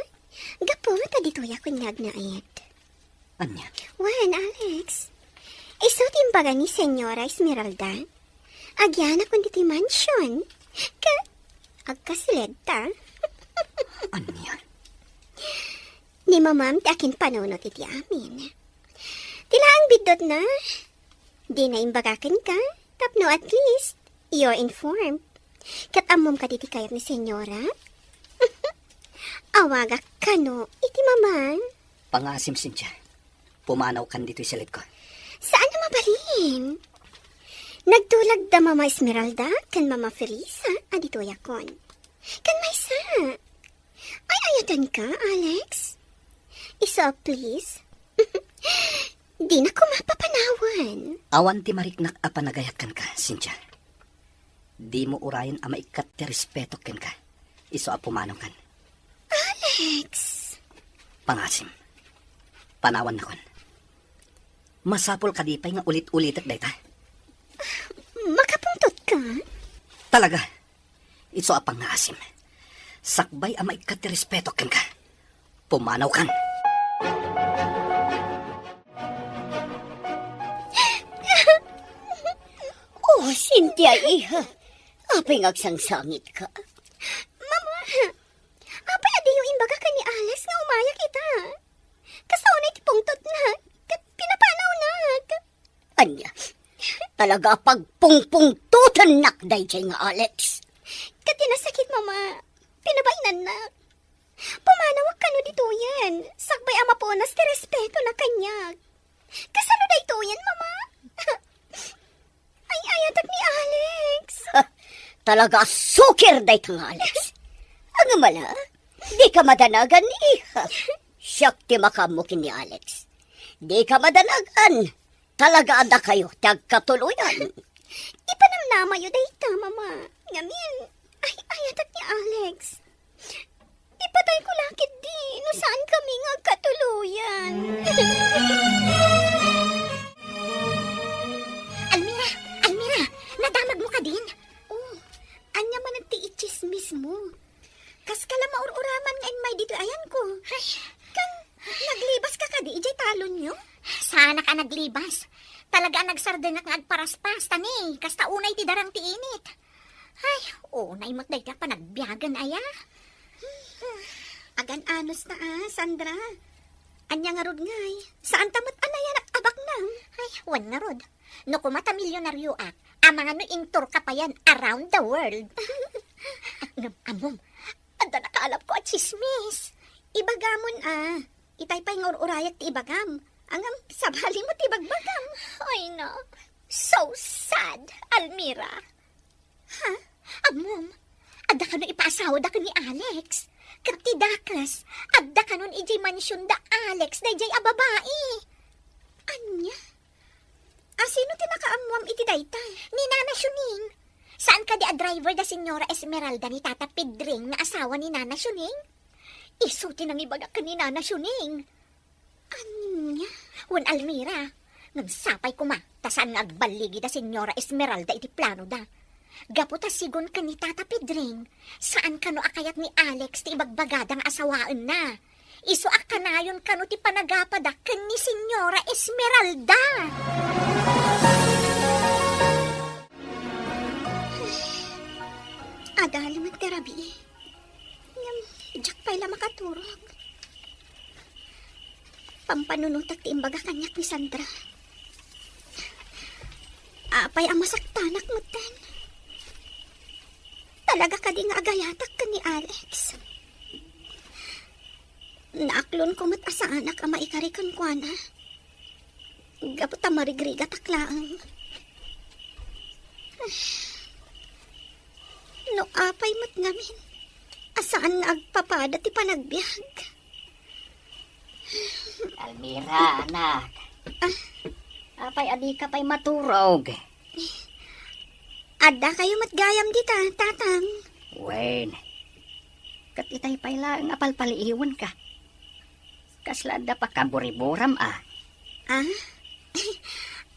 Gapo, ta dito ako nga agnaad. Anya? Wan, Alex. Iso timbaga ni Senyora Esmeralda. Agyan ako dito mansion. Agkasilid ta. Anya? Ni mamam ti akin panunot iti amin. Tila ang bidot na. Di na imbagakin ka. Tapno at least, you're informed. Katamom ka diti kayat ni Senyora. Awagak ka no, iti mamam. Pangasim Cynthia. Pumanaw kan dito silid ko. Saan na mabalin? Nagtulag da Mama Esmeralda, kan Mama Felisa, adito yakon. Kan Maysa. Ay, ayatan ka, Alex? Isa, please. Di na ko mapapanawan. Awan ti mariknak a panagayat kan ka, Cynthia. Di mo urayan a maikat ti respeto ken ka. Iso a pumanaw kan. Alex. Pangasim. Panawan na kon. Masapol ka di pa'y nga ulit-ulitak dayta. Makapungtot ka? Talaga. Iso a pangasim. Sakbay a maikat ti respeto ken ka. Pumanaw kan. Oh, Cynthia, iha. Apay ngagsangsangit ka. Mama, apay adi yung imbaga ka ni Alex nga umaya kita. Kasaunay ti pungtot na. Pinapanaw na. Anya, talaga pagpungpungtutan nakday jay nga Alex. Katinasakit, Mama. Pinabainan na. Pumanawag ka no dito yan. Sakbay ama po nas ti respeto na kanya. Kasano da ito yan, Mama? Ay, ayatak ni Alex. Talaga sukir day nga Alex. Ang mala, di ka madanagan iha. Siyak ti makamukin ni Alex. Di ka madanagan. Talaga ada kayo tagkatuluyan. Ipanamnama yun dayta, Mama. Ngamin, ay, ayatak ni Alex. Ipatay ko lakit di, no saan kami nga katuluyan. Almira, nadamag mo ka din? Oh, anya man nagtiichismis mo. Kas kala maururaman nga may dito ayan ko. Ay, kan, naglibas ka di, ijay talon nyo? Sana ka naglibas. Talaga nagsardenak nga agparaspas, tani, kas taunay ti darang ti init. Ay, unay mo't day ka pa nagbiyagan aya. Agan anos na Sandra. Anya nga rod ngay. Saan tamot anaya nakabak nang? Ay, wan nga rod. No kumata milyonaryo ak, amang ano intur ka pa yan around the world. Amom, anda nakaalap ko at chismis. Ibagamon Itay pa'y ngururayak ti ibagam. Angam, sabali mo ti bagbagam. Ay no, so sad, Almira. Ha? Amom, adda ka nun ipaasawa da ka ni Alex. Kati dakas, adda ka nun ijay mansyon da Alex da ijay ababae. Anya? Sino tinakaamuam iti dayta? Ni Nana Shuning. Saan ka di a driver da Senyora Esmeralda ni Tata Pedring na asawa ni Nana Shuning? Isuti nang ibaga ka ni Nana Shuning. Anya? Wan Almira, nagsapay ko ma, tasaan nga agbaligi da Senyora Esmeralda iti plano da. Gaputa sigon ka ni Tata Pedring, saan ka no akayat ni Alex ti ibagbagadang asawaan na. Iso akanayon ka no ti panagapadak kan ni Senyora Esmeralda. Adalamat karabi. Diyak pa'y la makaturog. Pampanunutak ti imbaga kanyak ni Sandra. Apay ang masaktanak mo ten. Talaga ka di nga agayatak ka ni Alex. Naaklon ko mat asaanak ang maikarikan ko na. Gapot ang marigriga taklaang. No apay mat ngamin. Asaan nga agpapada ti panagbiag. Almira, anak. Apay adi ka pa'y maturog. Adda kayo matgayam dita, tatang. Wen, kat itay pa'y lang apalpaliiwan ka. Kaslada pa kaburiburam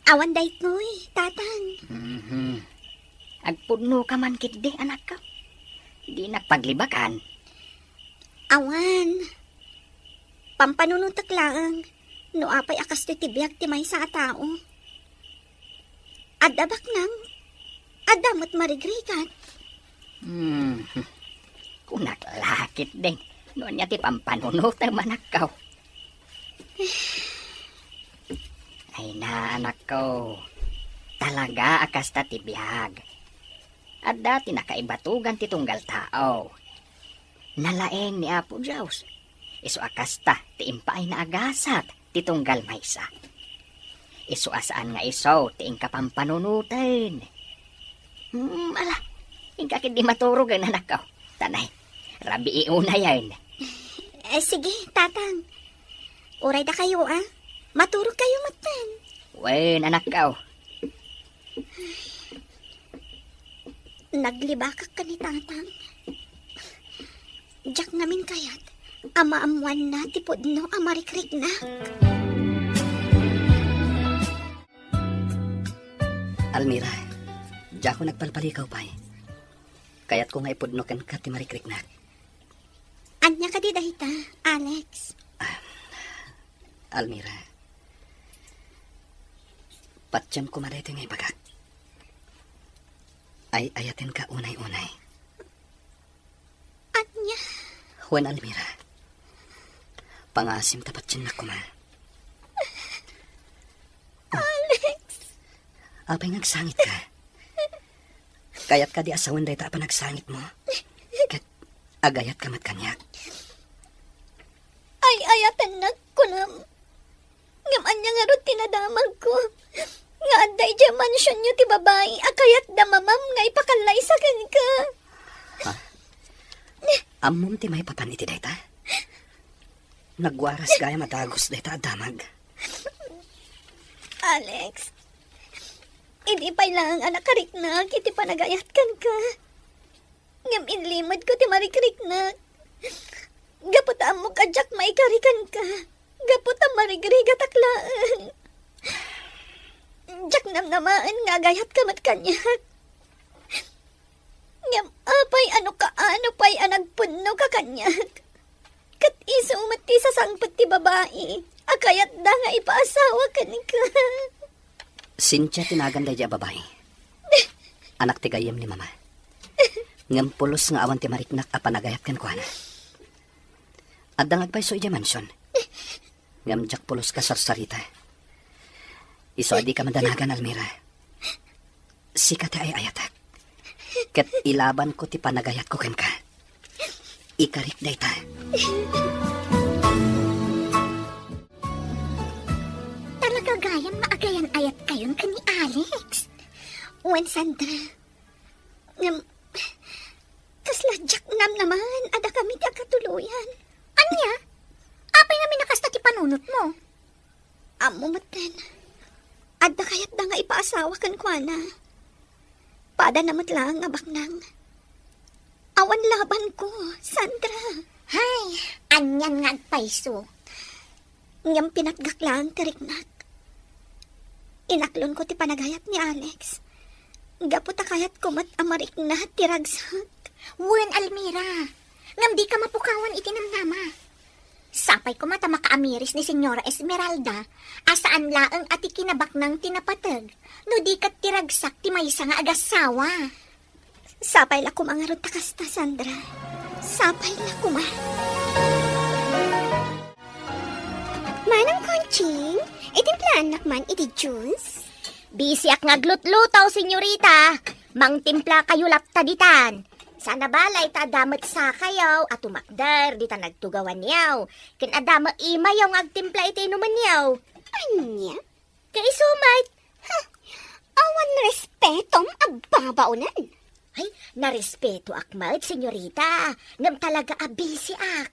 Awan day ko'y, tatang. Agpudno ka man kit di, anak ka. Di nagpaglibakan. Awan. Pampanunutak lang. No apay akas ti tibiyag ti may sa tao. Adabak nang. Adamot marigrigat. Kunak lakit din. Noon niya ti pampanunot ang manakaw. Ay na, anak ko. Talaga akas ta ti biyag. At dati nakaibatugan ti tunggal tao. Nalaeng ni Apo Diyos. Iso akas ta ti impaay na agasat ti tunggal maysa. Isuasaan nga iso, tiing ka pampanunutin. Ala, ingka kindi maturog ang anak ko. Tanay, rabi iuna yan. Sige, tatang. Uray da kayo, ah. Maturog kayo matan. Wen, anak ko. Naglibakak ka ni tatang. Jak namin kayat. Ama-amuan na, tipod no, amarikrik na. Almira, diya ko nagpalpalikaw pa eh. Kaya't ko nga ipudnokan ka ti marikrik na. Anya ka di dahita, Alex. Almira, patsyam ko marito nga ibagak. Ay ayatin ka unay-unay. Anya? Juan Almira, pangasim tapat dyan na kuma. Alex! Apay nagsangit ka. Kaya't ka di asawan dahi ta pa nagsangit mo. Kat agayat ka mat kanyak. Ay, ayatan na ko na. Ngam anya nga ro tinadamag ko. Nga aday dya mansyon nyo ti babae, akayat da mamam nga ipakalay sa ka. Amom ti may papaniti dahi ta. Nagwaras gaya matagos dahi ta damag. Alex, hindi pa lang anak kariknak, iti panagayat kan ka. Ngam inlimod ko ti marikiriknak. Gaputaan mo ka, Jack, maikarikan ka. Gaputaan marigrigat aklaan. Jack, namnamaan nga gayat ka mat kanyak. Ngam apay ano pa'y anagpunno ka kanyak. Kat iso umati sa sangpot ti babae. Akayat da nga ipaasawa ka ni ka. Sincha tinagan dahi dya babae. Anak ti gayam ni mama. Ngam pulos nga awan ti mariknak a panagayat kan kuana. At dangag pa iso ija mansyon. Ngam jak pulos ka sarsarita. Iso adi ka madanagan, Almira. Sika ti ay ayatak. Kat ilaban ko ti panagayat ko kan ka. Ikarik day ta. Talaga gayam maagayan ayat kayon ka ni Alex. Wen Sandra. Kasla Jack naman, ada kami ti agkatuluyan. Anya? Apay namin nakasta ti panunot mo. Amo maten. Ada kayat da nga ipaasawa kan kuana. Pada namat lang nga baknang. Awan laban ko, Sandra. Hay, anyan nga agpaiso. Ngam pinatgak lang tiriknak. Inaklon ko ti panagayat ni Alex. Gapot kayat ko mat amarik na tiragsak. Wen Almira, ngam di ka mapukawan itinamnama. Sapay ko mata makaamiris ni Senyora Esmeralda, asaan laang ati kinabak ng tinapatag, no di kat tiragsak ti maysa nga agasawa. Sapay la kumangarod takasta, Sandra. Sapay la kuma. Manang Conching, itimplaan nakman iti juice? Busy ak ngaglutlutaw, senyorita. Mang timpla kayo laptaditan. Sana balay ta adamat sa kayaw at umakdar di ta nagtugawan niyaw. Kin adama imayaw ngagtimpla iti inuman niyaw. Anya? Kay sumait. Awan respetom agbabaunan. Ay, narespeto akmat, senyorita. Ngam talaga abisi ak.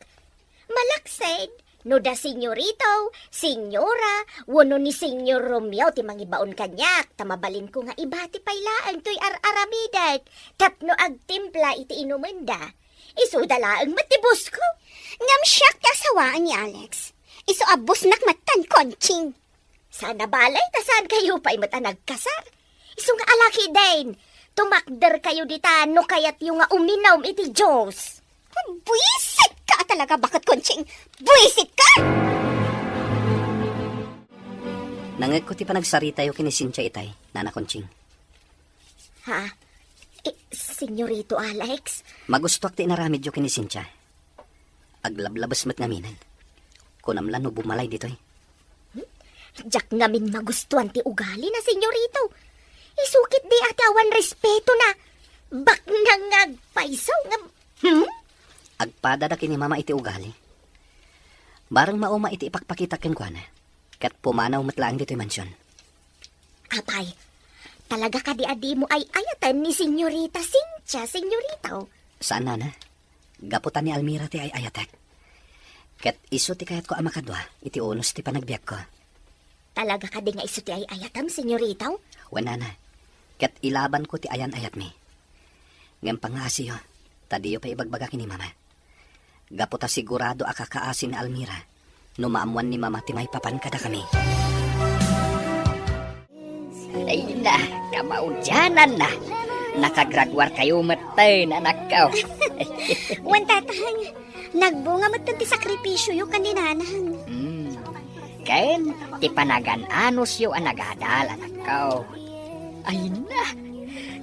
Malaksed. No da senyorito, senyora, wano ni senyor Romeo ti mangibaon kanyak, tamabalin ko nga ibati paylaan to'y aramidat, tapno agtimpla iti inumanda. Iso dalaang matibos ko. Ngam siyak ti asawaan ni Alex. Iso abos nakmatan, Conching. Sana balay, tasaan kayo pa'y mata nagkasar. Iso nga alaki din. Tumakder kayo dita, no kayat yung nga uminaw iti Diyos. Buisit ka talaga, bakit, Conching? Buisit ka! Nangag ko ti panagsarita yung kinisintya itay, Nana Conching. Ha? Senyorito Alex? Magustuak ti inaramid yung kinisintya. Aglablabas mat ngaminan. Kunamlan no bumalay dito'y. Jak ngamin magustuhan ti ugali na, senyorito. Isukit di ati awan respeto na. Bak nangagpaisaw nga... Agpada kini mama iti ugali. Barang mauma iti ipakpakita ken kuana. Kat pumanaw matlaang dito'y mansyon. Apay, talaga ka di mo ay ayatan ni Senyorita Cynthia, Senyorita. Saan na? Gaputan ni Almira ti ay ayatek. Ket iso ti kayat ko amakadwa, iti unos ti panagbiag ko. Talaga ka di nga iso ti ay ayatam, Senyorita. Wala na. Ket ilaban ko ti ayan ayat mi. Ngem pangasiyo, tadiyo pa ibagbaga kini mama. Gaputa sigurado akakaasin ni Almira. Numaamuan ni mama ti may papan kada kami. Ay na, kamaudyanan na. Nakagraduar kayo matay na nakaw. Wan tatang, nagbunga mo ti sakripisyo yung kaninanang. Kain, ti panagan-anos yung anagadal nakaw. Ay na,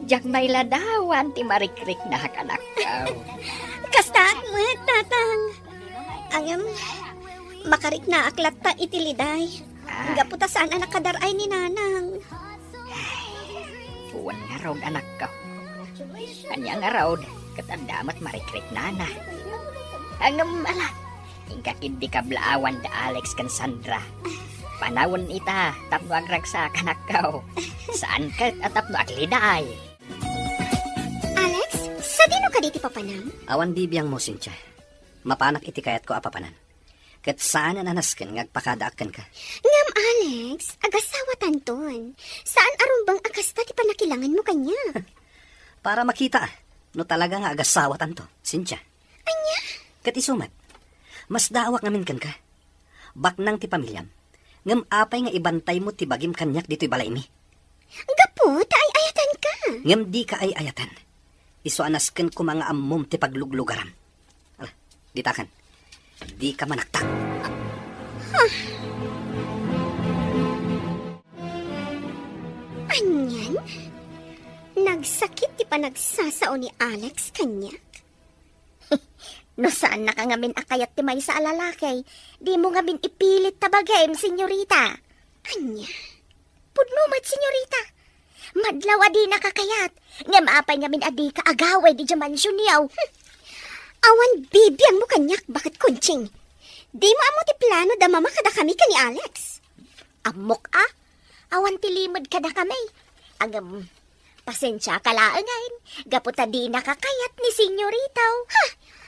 jak may ladawan ti marikrik na hakanakaw. Kastat mo, tatang. Angam, makarik na aklat ta itiliday. Gaputa saan anak kadaray ni nanang. Puwan nga raw anak ka. Anya nga raw, katandamat marikrik nana. Ang ala, ingkakindi ka blaawan da Alex kan Sandra. Panawon ita, tapno agragsa kanak ka. Saan ka at tapno akliday? Alex, sa dino ka diti papanam? Awan bibiyang mo, Cynthia. Mapanak iti kayat ko apapanan. Ket saan na nanasken ngagpakadaakken ka. Ngam, Alex, agasawa tanton. Saan arumbang akasta ti panakilangan mo kanya? Para makita, no talaga nga agasawatan to, Cynthia. Anya? Ket isumat, mas daawak ngamin kan ka. Baknang ti pamilyam. Ngem apay nga ibantay mo ti bagim kanyak dito'y balay mi. Gapo, taay ayatan ka. Ngem di ka ay ayatan. Iso anasken ko mga ammom ti pagluglugaram. Ala, ditakan. Di ka manaktak. Anyan? Nagsakit ti panagsasao ni Alex kanyak? No saan na ka ngamin akayat ti may sa alalakay, di mo ngamin ipilit tabagay, senyorita. Anya? Pudnumat, senyorita. Madlaw adi nakakayat. Nga maapay ngamin adi ka agaway di jamansyon niyaw. Awan bibiyang mo kanyak, bakit kunching? Di mo amo ti plano da mama kada kami ka ni Alex. Amok awan ti limod kada kami. Agam, pasensya kalaangain. Gaputa di nakakayat ni senyorita. Ha,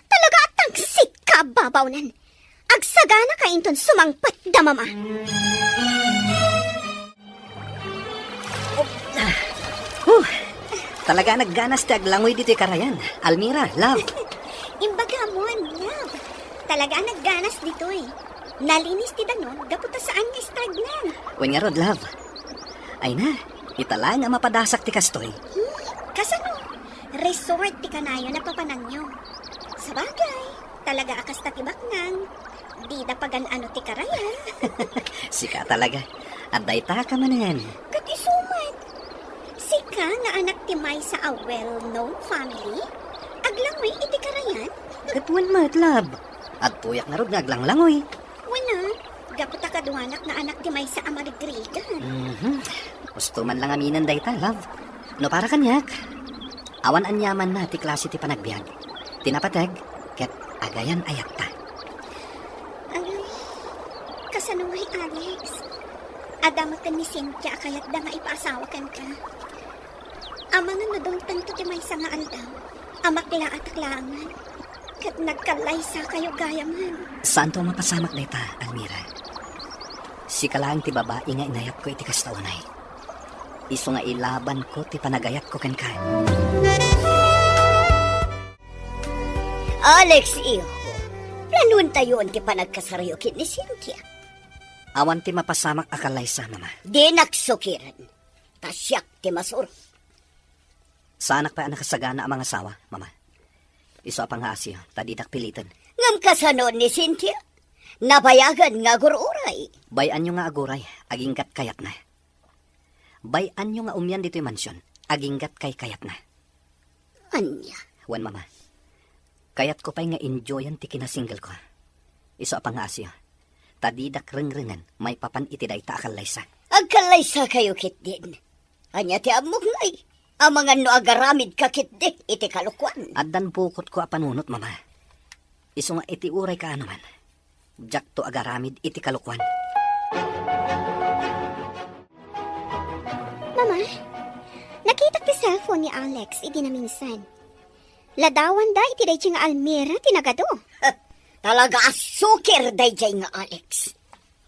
talaga atang sit ka babawnan. Agsagana ka inton sumangpat da mama. Talaga nagganas ti aglangoy dito'y karayan. Almira, love. Imbaga mo, love. Talaga nagganas dito eh. Nalinis ti danon, gaputa saan nga stagnan. Wen nga rod, love. Ay na, itala nga mapadasak ti kastoy. Kasano? Resort ti kanayo na papanangyo. Sa bagay, talaga akas ta ti baknang. Di da pagan ano ti karayan. Sika talaga. At dayta ka manan. Kati sumat. Sika nga anak ti may sa a well-known family. Aglangoy iti karayan. Katuan mat, love. At puyak na rod nga aglanglangoy. Wala, gaputa kaduanak na anak ti may sa amarigrigan. Gusto man lang aminan dayta, love. No para kanyak. Awan anyaman na ti klase ti panagbiag. Tinapatag, ket agayan ayat ta. Ay, kasanungay Alex. Adamatan ni Cynthia kayat da nga ipaasawakan ka. Amang nga nadungtan to ti may sa nga aldaw. Amakla at aklangan. Kat nagkalaysa kayo gayaman. Saan to mapasamak dayta, Almira? Si kalaang ti babae nga inayat ko iti kastaunay. Iso nga ilaban ko ti panagayat ko ken ka. Alex, iho. Planuan tayo ti panagkasaryo kin ni Cynthia. Awan ti mapasamak akalay sa mama. Di naksukiran. Tasyak ti masur. Saanak pa nakasagana ang mga asawa, mama. Iso apang asyo, tadidak pilitan. Ngam kasanon ni Cynthia. Nabayagan nga gururay. Bayan nyo nga aguray, aginggat kayat na. Bayan nyo nga umyan dito'y mansyon, aginggat kay kayat na. Anya? Wan, mama. Kayat ko pa'y nga enjoyan ti kinasingle ko. Iso apang asyo, tadidak ring-ringan, may papan itiday ta akalaysa. Agkalaysa kayo kit din. Anya ti amok ngay. Ang mga no agaramid kakit di, iti kalukwan. Addan bukot ko apanunot, mama. Iso nga iti uray ka anuman. Jak to agaramid iti kalukwan. cellphone ni Alex, iti na minsan. Ladawan da, iti day nga Almira, tinagado. Talaga asukir dayjay nga Alex.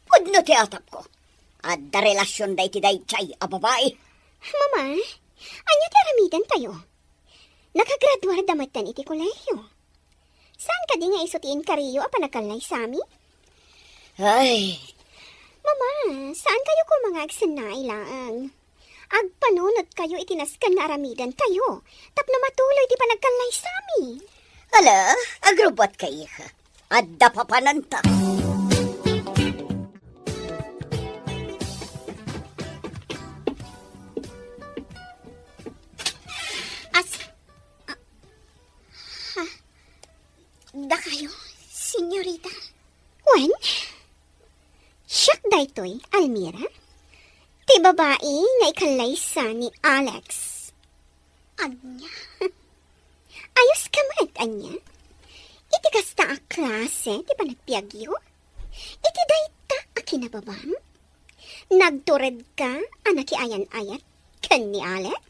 Pudno ti atap ko. At da relasyon day ti dayjay a babae. Mama, anya ti aramidan tayo? Nakagraduar damatan iti kolehiyo. Saan ka di nga isutiin kariyo a panagkalay sami? Ay, Mama, saan kayo ko mga agsanay lang? Agpanunod kayo itinaskan na aramidan kayo. Tapno matuloy di panagkalay sami. ala, agrubat kay ha. At da papananta. Da kayo, senyorita? Wen? Siyak daytoy, Almira? Ti babae nga ikalaysa ni Alex. Anya? Ayos ka mat, Anya? Iti kasta a klase, ti panagpiagyo? Iti dayta a kinababang? Nagtured ka, anak ayan-ayat, kan ni Alex?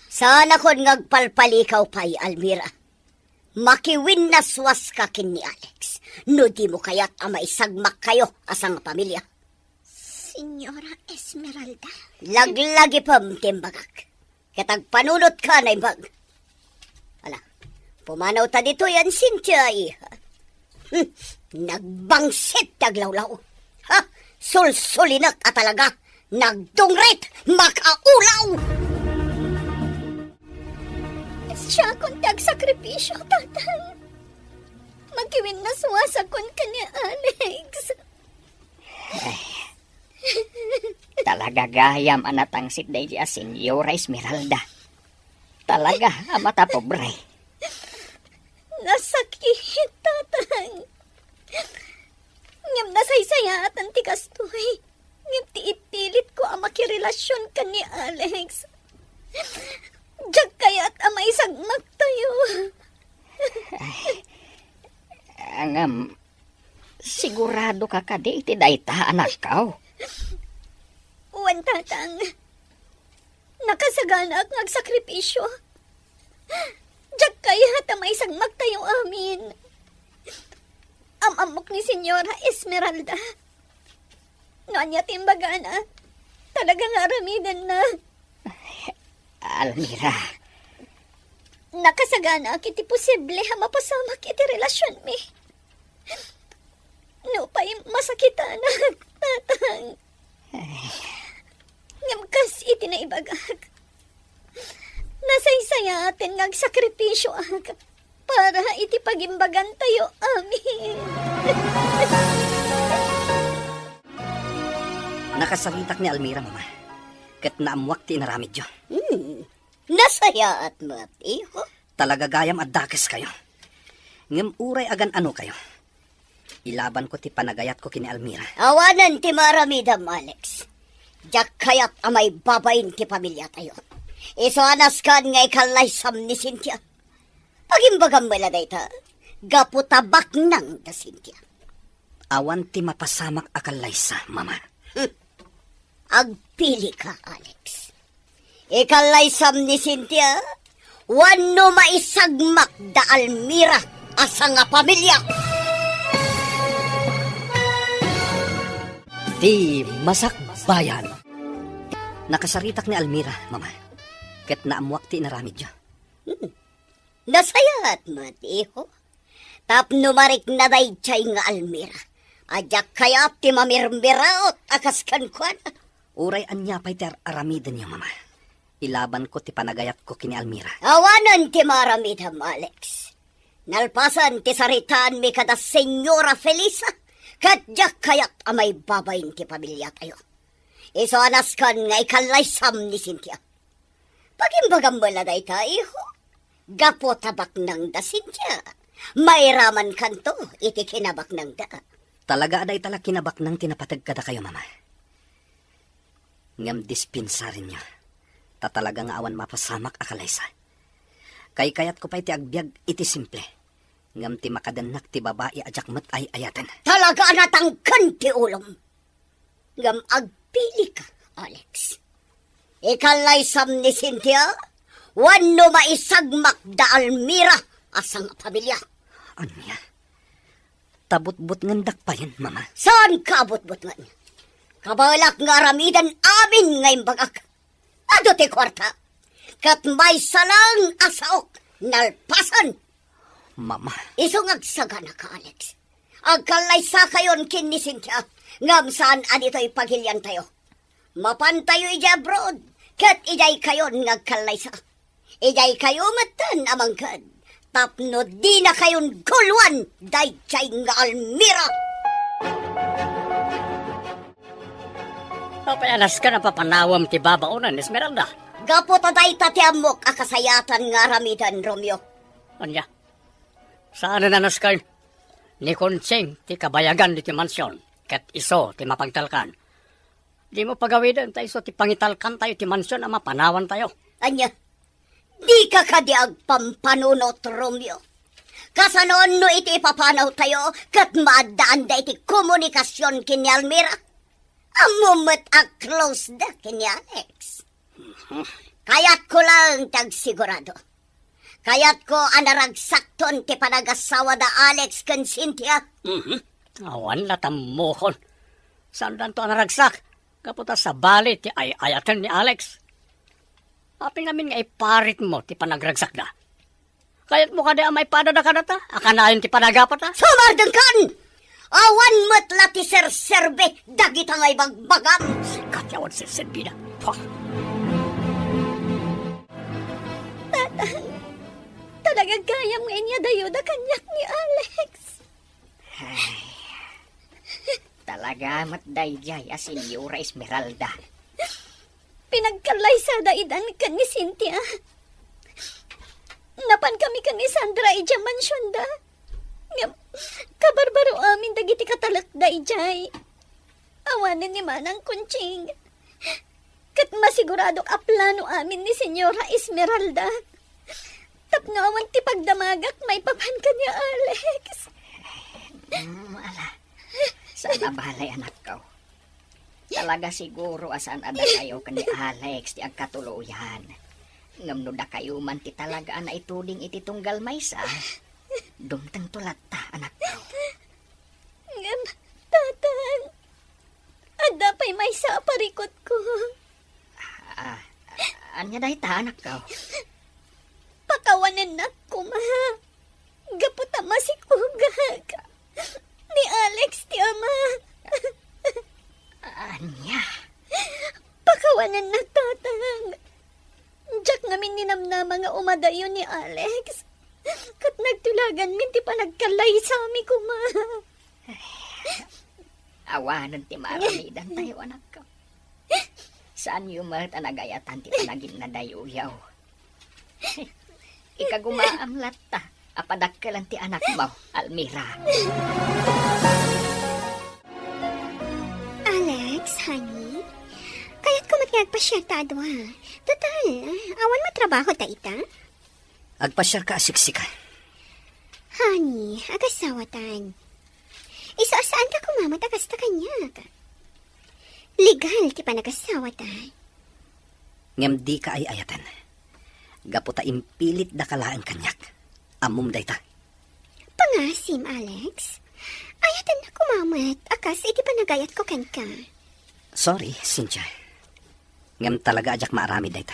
Sana kon ngagpalpalikaw pa'y Almira. Makiwin na swas ka kin ni Alex. No di mo kaya't ama isagmak kayo asang pamilya. Senyora Esmeralda? Laglagi pam timbagak. Katag panunot ka na imbag. Ala, pumanaw ta dito yan, Cynthia, iha. Nagbangsit taglawlaw. Ha? Sulsulinak at talaga. Nagdungrit, makaulaw! Siya kung tagsakripisyo, tatang. Magkiwin na suwasakon ka ni Alex. Talaga gayam anatang sit day a Senyora Esmeralda. Talaga, amata pobre. Nasakit, tatang. Ngam nasaysaya at antikastoy. Ngam ti ipilit ko ang makirelasyon ka ni Alex. Diyak kaya't amay sagmak tayo. Angam, sigurado ka kadi iti dayta anak kao. Uwan, tatang. Nakasagana ak nagsakripisyo. Diyak kaya't amay sagmak tayo amin. Amamok ni Senyora Esmeralda. Noanya timbagana. Talagang aramidan na. Almira, Nakasagana kiti posible ha mapasamak iti relasyon mi. No pa'y masakitan tatang. Ngamkas iti na ibagag. Nasaysaya atin ngagsakripisyo ag para iti pagimbagan tayo amin. Nakasalitak ni Almira, mama. Kat naamwak ti inaramid yo. Nasaya at matiho. Talaga gayam at dakas kayo. Ngem uray agan ano kayo. Ilaban ko ti panagayat ko kini Almira. Awanan ti maramidam, Alex. Diyak kaya't amay babayin ti pamilya tayo. Iso anas kan nga ikalaysam ni Cynthia. Pagimbagam mala dayta, gaputabak nang da Cynthia. Awan ti mapasamak akalaysa, mama. Agpili ka, Alex. Ikalaysam ni Cynthia, wano maisagmak da Almira asa nga pamilya. Ti masakbayan. Nakasaritak ni Almira, mama. Kat naamwak ti inaramid yo. Nasayat, matiho. Tapno marik na dayjay nga Almira. Ajak kaya ti mamirmiraot akas kankwan. Uray anya pa'y ti aramidan yo, mama. Ilaban ko ti panagayat ko kini Almira. Awanan ti maramidam, Alex. Nalpasan ti saritaan mi kada Senyora Felisa. Kadyak kayat amay babayin ti pamilya tayo. Iso anas kan nga ikalaysam ni Cynthia. Pagimbagam mo na dayta, iho. Gapo tabak nang da Cynthia. Mairaman kanto, iti kinabak nang da. Talaga aday tala kinabak nang tinapatag kada kayo, mama. Ngam dispensarin niya. Tatalaga nga awan mapasamak akalaysa. Kay kayat ko pa'y ti agbyag iti simple. Ngam ti makadanak ti babae ajakmat ay ayatan. Talaga natangkan ti ulong. Ngam agpili ka, Alex. Ikalay sam ni Cynthia, wano maisagmak da Almira asang pamilya. Anya? Tabot-bot ngandak pa yan, mama. Saan kabot-bot nga niya? Kabalak nga ramidan amin ngayon bagak. Ado ti kwarta. Kat may salang asaok nalpasan. Mama, Isong agsagana ka, Alex. Agkalay sa kayon kin ni Cynthia. Ngam saan anito'y pagilyan tayo. Mapantayo ija abroad. Kat ijay kayon ngagkalay sa. Ijay kayo matan amangkad. Tapno di na kayon gulwan. Dayjay nga Almira. Papayanas ka na papanawam ti babaunan, Esmeralda. Gapo taday tatiamok akasayatan nga ramidan, Romeo. Anya? Saan na naskay? Ni Konsing, ti kabayagan di ti mansyon. Kat iso, ti mapagtalkan. Di mo pagawidan tayo so ti pangitalkan tayo ti mansyon ama panawan tayo. Anya, di ka kadiag pampanunot, Romeo. Kasanoon no iti ipapanaw tayo kat maadaan da iti komunikasyon kini Almira. Amumat a close da kini Alex. Kayat ko lang tagsigurado. Kayat ko anaragsakton ti panagasawa da Alex kan Cynthia. Awan latamukon. Saan dan to anaragsak? Kaputa sa bali ti ayatan ni Alex. Aping namin nga iparit mo ti panagragsak na. Kayat mo kada may padada ka na ta? Akanayon ti panagapat ta? Sumardeng kan! Awan matla ti serserbe dagita ngay bagbagam. Katyawan si Serbina. Pah! Talagang kayam nga niya dayo da kanyak ni Alex. Talaga matdayjay a Senyora Esmeralda. Pinagkalay sa daidan ka ni Cynthia. Napan kami ka ni Sandra ija mansyon da. Kabarbaro amin dagiti katalak da ijay. Awanan ni Manang Kunching. Kat masiguradok aplano amin ni Senyora Esmeralda. Tapno awan ti pagdamagak may papan ka niya, Alex. Ala, sana balay anak ko. Talaga siguro asan ada kayo kan ni Alex ti agkatuluyan. Ngamno da kayo man ti talaga ana ituding iti tunggal maysa. Dumtang tulata anak ko. Ngam, tatan. Ada pa'y may sa parikot ko. Anya dahi ta anak ko. Pakawanan na ko, ma. Gaputa masikugag. Ni Alex ti ama. Anya, Pakawanan na tatang. Diyak ngamin ninamnama nga umadayo ni Alex. Kat nagtulagan min ti panagkalay sa ami ko, ma. awanan ti maramidan tayo anak ko. Saan yung mga tanagayatan ti panagin na dayuyaw? Ikagumaamlat ta. Apadakkelan ti anak mo, Almira. Alex, honey. Kaya't kumatngag pa siya tado, ha? Total, awan matrabaho ta ita? agpasyar ka asiksika. Honey, agasawatan. Isasaan ka kumamat agas ta kanya. Legal ti panagassawatan. Ngem di ka ay ayatan. Gaputa impilit da kalaan kanyak. Amum dayta. Pangasim, Alex. Ayatan na kumamat akas iti panagayat ko kan ka. Sorry, Cynthia. Ngem talaga ajak maarami dayta.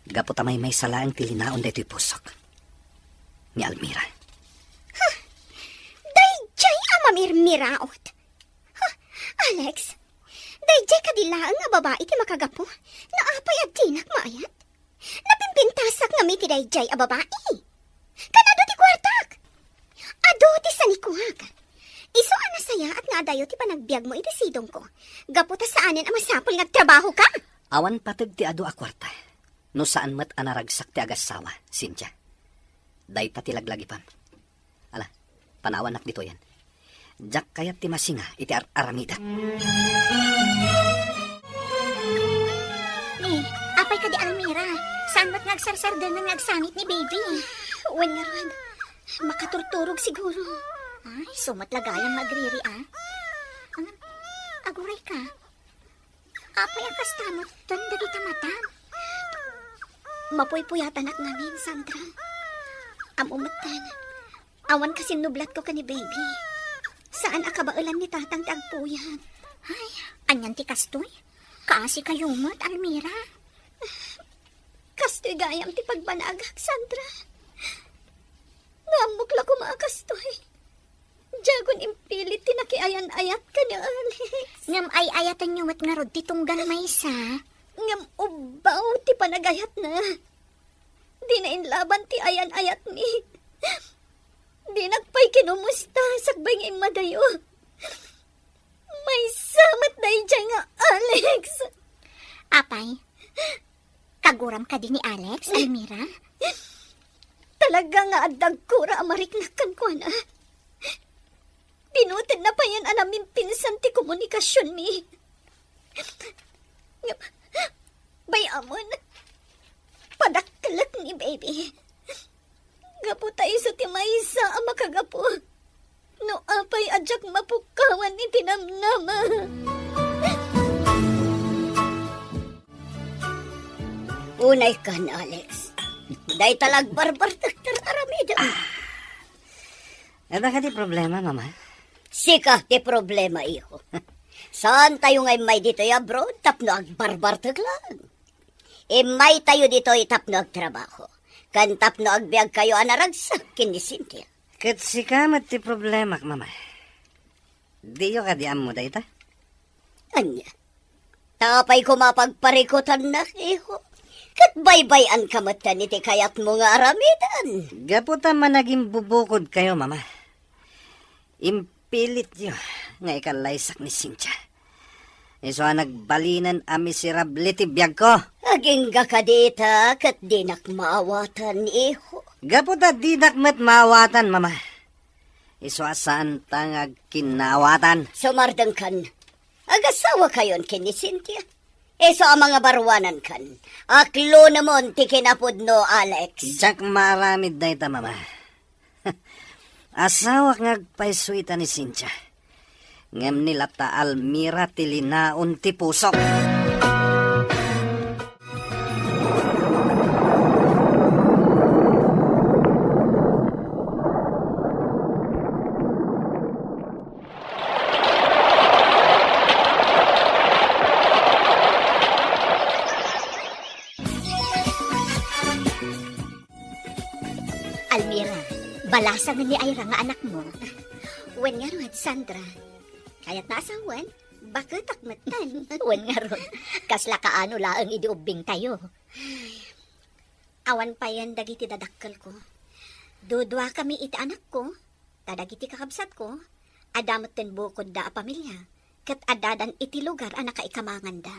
Gaputa may salaang tilinaon dayto'y pusok. Ni Almira. Dayjay amamirmiraot. Ha, Alex, dayjay kadilaan nga babae ti makagapo. Naapay at tinak maayat. Napimpintasak nga mi ti dayjay a babae. Kanado ti kwartak. Ado ti sanikuhag. Iso ana saya at nga adayo ti panagbiag mo iti sidong ko. Gaputa saanin ang masapol nga trabaho ka. Awan patag ti adu a kwarta. No saan mat anaragsak ti agasawa, Cynthia. Dayta ti laglagi pam. Ala, panawanak dito yan. Jak kayat ti masinga iti aramida. Ni, apay ka di Almira. Saan ba't nagsarsardan ng nagsamit ni baby? Wala ron. Makaturturog siguro. Ay, sumat lagayang magriri, ah. Aguray ka. Apay akas tamot ton dagita mata. Mapuy-puyatan at namin, Sandra. Amumatan. Awan kasi nublat ko ka ni baby. Saan akabaulan ni tatang ti agpuyat? Ay, anyan ti kastoy? Kaasi kayo mo't, Almira. Kastoy gayam ti pagbanagak, Sandra. Ngamukla ko mga kastoy. Jagon impilit ti nakiayan-ayat ka ni Alex. Ngam ay ayatan nyo mat nga rod ti tunggal maysa. Ngam ubaw ti panagayat na. Di na inlaban ti ayan-ayat ni. Di nagpay kinumusta sakbay nga imadayo. May samat na dyan nga, Alex. Apay, kaguram ka din ni Alex, Almira? Talaga nga adag kura amariknakan ko na. Pinutid na pa yan anamin pinsan ti komunikasyon mi. Bayamon, padakkalat ni baby. Gapo tayo sa timaysa ang makagapo. No apay adyak mapukawan ni tinamnama. Unay kan, Alex. Day talag barbar Dr. Aramida. Ada ka di problema, mama? Sika ti problema, iho. Saan tayo ngay may dito ya, bro? Tapno ag barbar taglan. May tayo dito itapno ag trabaho. Kan tapno ag biag kayo anaragsak kini Cynthia. Kat sikamat ti problema, mama. Di yo ka di amo dayta? Anya, tapay ko mapagparikutan na, iho. Kat baybayan kamatan iti kayat mo nga aramidan. Gaputa man naging bubukod kayo, mama. Impilit yo nga ikalaysak ni Cynthia. Iso nagbalinan a miserable ti biyag ko. Aging gakadita kat dinak maawatan, iho. Gaputa didak met maawatan, mama. Iso saan tangag kinawatan. Sumardang kan, agasawa kayon kini Cynthia. Eso ang mga barwanan kan. Aklo namon ti kinapod no, Alex. Jack maramid na ita, mama. Asawa ngagpaisuita ni Cynthia. Ngem nila ta Almira tilinaon ti pusok. Almira, balasang ni Ira nga anak mo. Wen nga ron, Sandra. Kaya't naasawan, bakit akmatan? Wen nga ron, kasla kaano laang idiubing tayo. Awan pa yan dagiti dadakkel ko. Dudwa kami iti anak ko, tadagiti kakabsat ko, adamot ten bukod da a pamilya, kat adadan iti lugar ang nakaikamangan da.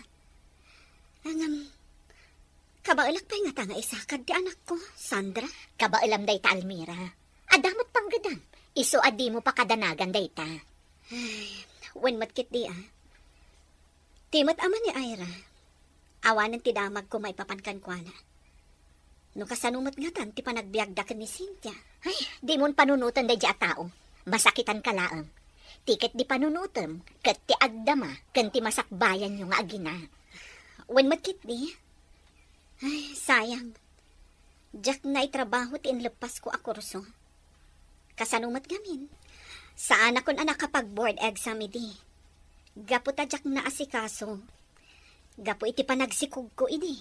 Kabailak pa nga tanga isakad di anak ko, Sandra. Kabailam day ta, Almira. Adamot pang gadang. Iso adi mo pa kadanagan day ta. When matkit di Timot ama ni Ira. Awanan ti damag ko may papankan kwa na. No kasanumat nga tan, ti panagbiagda ka ni Cynthia. Ay, di mon panunutan day di a tao. Masakitan ka laang. Tiket di panunutam, kat ti agdama, kan ti masakbayan yung agina. When matkit di, ay, sayang. Jack na itrabaho ti inlepas ko a kurso. Kasanumat gamin. Saan akon anak kapag board exam idi. Gapo ta Jack na asikaso. Gapo iti panagsikog ko idi.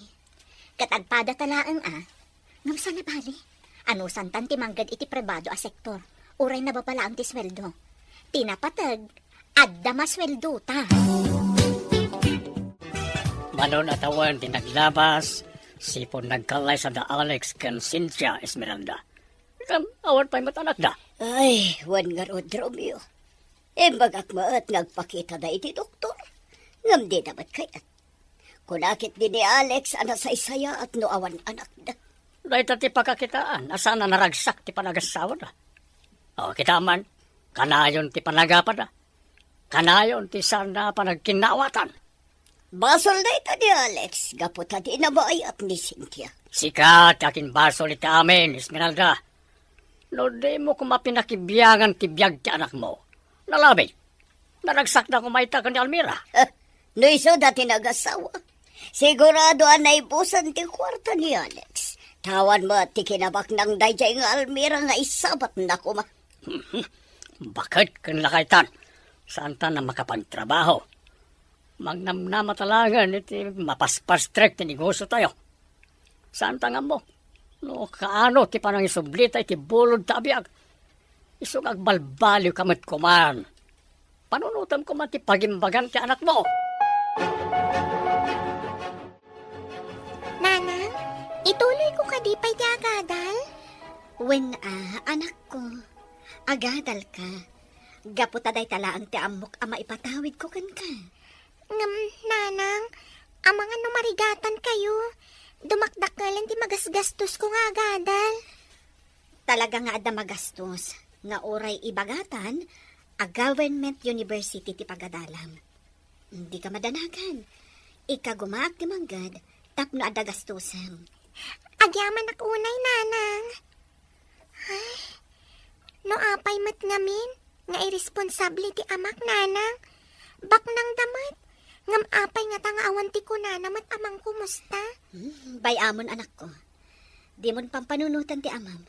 Katagpada talaang ngam sana bali. Ano santan ti manggad iti pribado a sektor. Uray na babala ang ti sweldo. Tinapatag, adda masweldo ta. Manon atawan tinaglabas, sipon nagkalay sa da Alex kan Cynthia Esmeralda. Kam, awan pa'y matanak da. Ay, wan nga rod, Romeo. Bagak maat ngagpakita da iti doktor. Ngam di dapat kayat. Kunakit din ni Alex anasaysaya at no awan anak da. Dahil ti pagkakitaan, asaan na naragsak ti panagasawa da. O, kita man, kanayon ti panagapa da. Kanayon ti sana panagkinawatan. Basol na ito ni Alex. Gaputa di nabayat ni Cynthia. Sikat, akin basol iti amin, Esmeralda. No, di mo kumapinakibiyangan ti biyag ti anak mo. Nalabi, naragsak na kumaita ka ni Almira. No iso dati nag-asawa. Sigurado anay busan ti kwarta ni Alex. Tawan mo at ti kinabak ng dayjay nga Almira nga isabat na kuma. Bakit kan lakaitan? Saan ta na makapagtrabaho? Magnamnamatalangan iti mapaspastrek ti negosyo tayo. Saan ta nga mo? No, kaano ti panang isublita iti bulod ta abiyag. Isog agbalbaliw kamit kuman. Panunutan ko man ti pagimbagan ti anak mo. Nanang, ituloy ko ka di pa iti agadal? Anak ko, agadal ka. Gaputaday talaan ti amok ama ipatawid ko kan ka. Nanang, ang mga numarigatan kayo. Dumakdakalan ti magasgastos ko nga agadal. Talaga nga ada magastos. Nga oray ibagatan, a government university ti pagadalam. Hindi ka madanagan. Ikagumaak ti manggad, tapno ada gastusan. Agyaman ak unay, nanang. Ay, no apay mat ngamin, nga irresponsable ti amak, nanang. Bak nang damat, ngam apay nga tangaawan ti kunana mat amang kumusta. Bayamon anak ko. Di mon pampanunutan ti amam.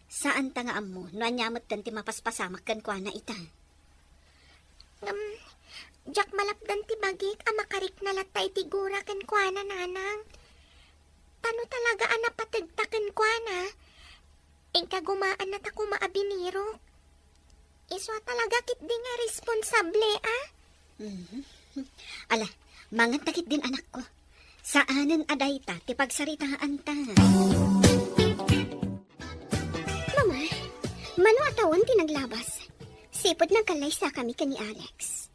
Saan tangaam mo, no anyamot kan ti mapaspasamak kan kwa na ita. Jak malapdan ti bagik, amakarik na latay ti gura ken kuana, nanang. Tano talaga anapatagtaken kuana. Ingka gumaan na tako maabiniro. Iswa talaga kit di nga responsable, ah? Ala, mangan takit din anak ko. Saanen aday ta, ti pagsaritaan ta. Mama, mano atawan ti naglabas. Sipod nagkalaysa kami kani Alex.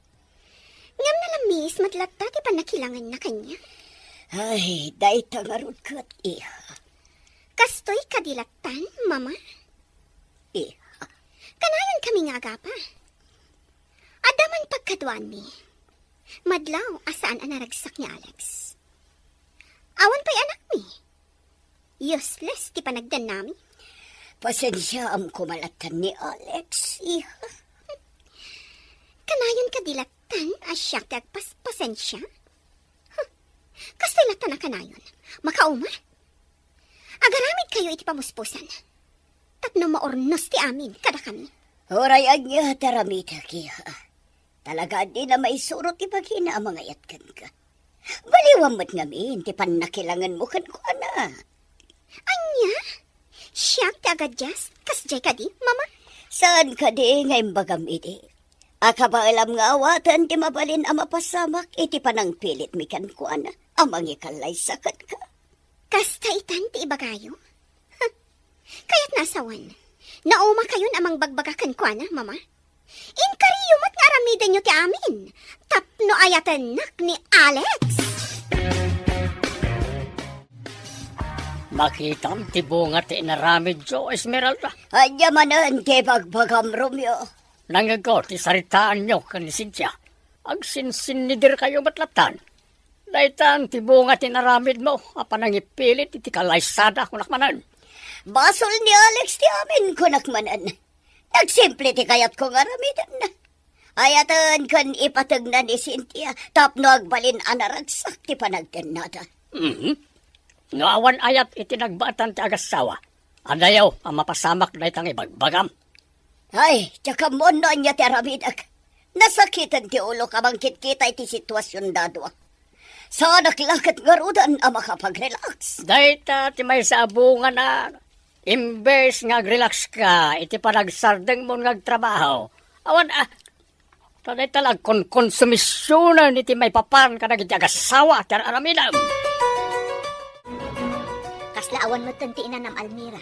Ngam na lamis matlatta ti panakilangan na kanya. Ay, day tangarod kat iha. Kastoy kadilatan, mama. Iha. Kanayan kami nga agapa. Adaman pagkaduan mi. Madlaw asaan ang naragsak ni Alex. Awan pa'y anak mi. Useless ti panagdan nami. Pasensya am kumalatan ni Alex, iha. Kanayon kadilatan asya ti agpaspasensya. Kastilatan na kanayon. Makauma. Agaramid kayo iti pamuspusan. Tapno maornos ti amin kada kami. Horayan niya taramita kiha. Talaga di na maisurot ipagina ang mga yatkan ka. Baliwang mo't ngamin, ti panakilangan mo kan ko na. Anya? Siya ti agadyas, kasjay ka di, mama? Saan ka di ngayon bagam iti? Aka ba alam nga awatan ti mabalin ang mapasamak, iti panang pilit mi kan ko na, amang ikalay sakat ka. Kastaitan ti ibagayo? Kaya't nasawan. Nauma kayon amang bagbagakan ko na, mama? Inkariyo mo't nga aramidan nyo ti amin. Tapno ayatanak ni Alex. Makitam ti bunga ti inaramid jo, Esmeralda. Anya manan ti bagbagam Romeo. Nangago ti saritaan nyo kan ni Cynthia. Agsinsinnidir kayo matlatan. Daitan ti bunga ti naramid mo, apan ang ipilit iti kalaysada kunakmanan. Basol ni Alex ti amin kunakmanan. Nagsimple ti kayat ko nga ramidan na. Ayatan kan ipatagna ni Cynthia, tapno agbalin anaragsak ti panagdan nata. Nga awan ayat iti nagbatan ti agasawa. Adayaw ang mapasamak na itang ibagbagam. Ay, tsaka mo na niya ti aramidak. Nasakitan ti ulo ka kita iti sitwasyon dadwa. Sa naklakat ngarudan ang makapag-relax. Dahita ti may sabungan na imbes nga relax ka, iti panagsardeng mo ngagtrabaho. Awan taday talag konsumisyonan iti may papan ka nagiti agasawa ti aramidam. Kaslaawan mo tantiin na ng Almira.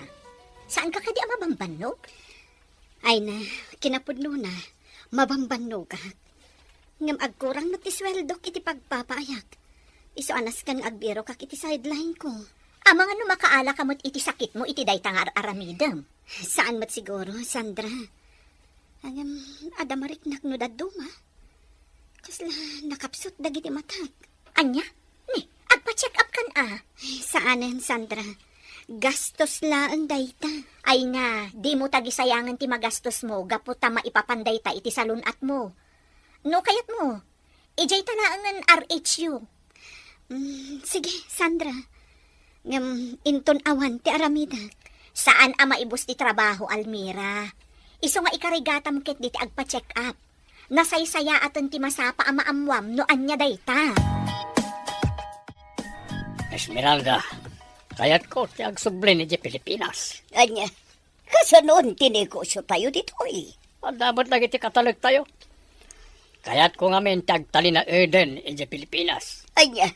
Saan ka kadi mabambanog? Ay na, kinapudno na, mabambanno ka. Ngam agkurang na ti sweldo iti pagpapayak. Iso anas kan agbiro kak iti sideline ko. Amang ano makaala kamot iti sakit mo iti daytang aramidam. Saan mat siguro, Sandra? Adamarik nakno daduma. Kasla nakapsot dagiti matak. Anya? Ni, agpa-check up kan Saanen, Sandra? Gastos laang dayta. Ay nga, di mo tagisayangan ti magastos mo, gaputa maipapanday ta iti salunat mo. No kayat mo, Ijay talaangan RHU. Sige, Sandra. Inton awan ti Aramida. Saan ama ibus ti trabaho, Almira? Iso nga ikarigata mo ket di ti agpa-check up. Nasaysaya aton ti masapa ama amwam no anya dayta. Esmeralda, kayat ko ti agsublin ni Pilipinas. Anya, kasanon tinegosyo tayo dito eh. Dapat lagi ti katalag tayo. Kayat ko nga men tagtali na Eden in the Pilipinas. Anya,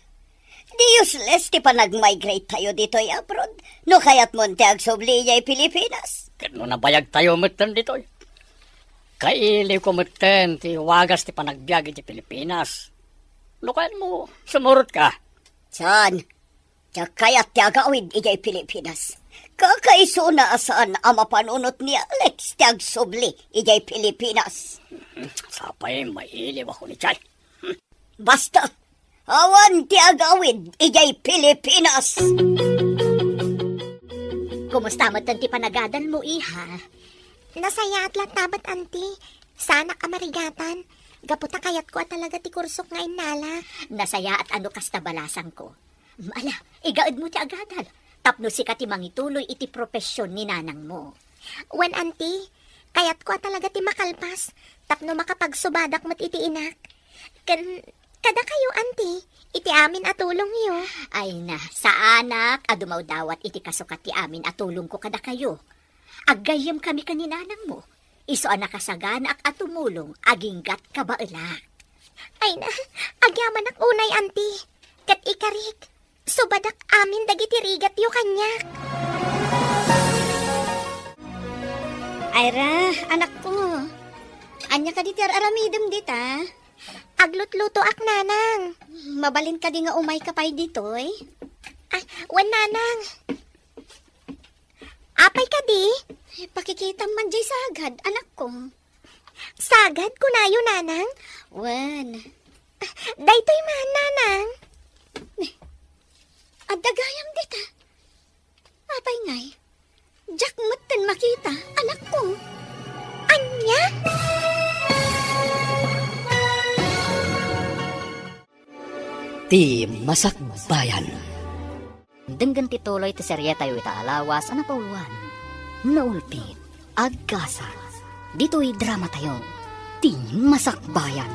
di useless ti pa nag-migrate tayo dito abroad. No kayat mo ti agsubli niya Pilipinas. Kano nabayag tayo mutan dito. Kailiw ko mutan ti wagas ti panagbiag in the Pilipinas. No kayat mo, sumurot ka. Saan? Tiyak kayat ti agawid ijay Pilipinas. Kakaiso na asaan ang mapanunot ni Alex ti agsubli ijay Pilipinas. Sapay, mailiw ako ni Chay. Basta, awan ti agawid ijay Pilipinas. Kumusta mo ti panagadan mo, iha? Nasaya at latabat, anti. Sana ka marigatan. Gaputa kayat ko at talaga ti kursok nga inala. Nasaya at ano kasta balasan ko. Ala, igaad mo ti agadan. Tapno si kati mangituloy iti propesyon ni nanang mo. Wen, anti, kayat ko at talaga ti makalpas. Tapno makapagsubadak mo't iti inak. Kada kayo, anti, iti amin atulong yo. Ay na, sa anak, adumaw dawat iti kasukat ti amin atulong ko kada kayo. Aggayam kami kaninanang mo. Iso anak kasagana ak atumulong, aginggat kabaelak. Ay na, agyaman ak unay, anti. Kat ikarik, subadak amin dagiti rigat yo kanyak. Ayra, anak ko. Anya ka diti aramidem dita? Aglutluto ak, nanang. Mabalin ka di nga umay ka pa'y ditoy? Ay, wan, nanang. Apay ka di? Pakikita man jay sagad, anak ko. Sagad ko na yun, nanang? Wan. Daytoy man, nanang. Adagayam dita. Apay ngay. Jack matan makita, anak ko. Anya? Ti Masakbayan. Denggan tituloy ti serye tayo itaalawas ang napuluan. Naulpit, agkasa. Dito'y drama tayo. Ti Masakbayan.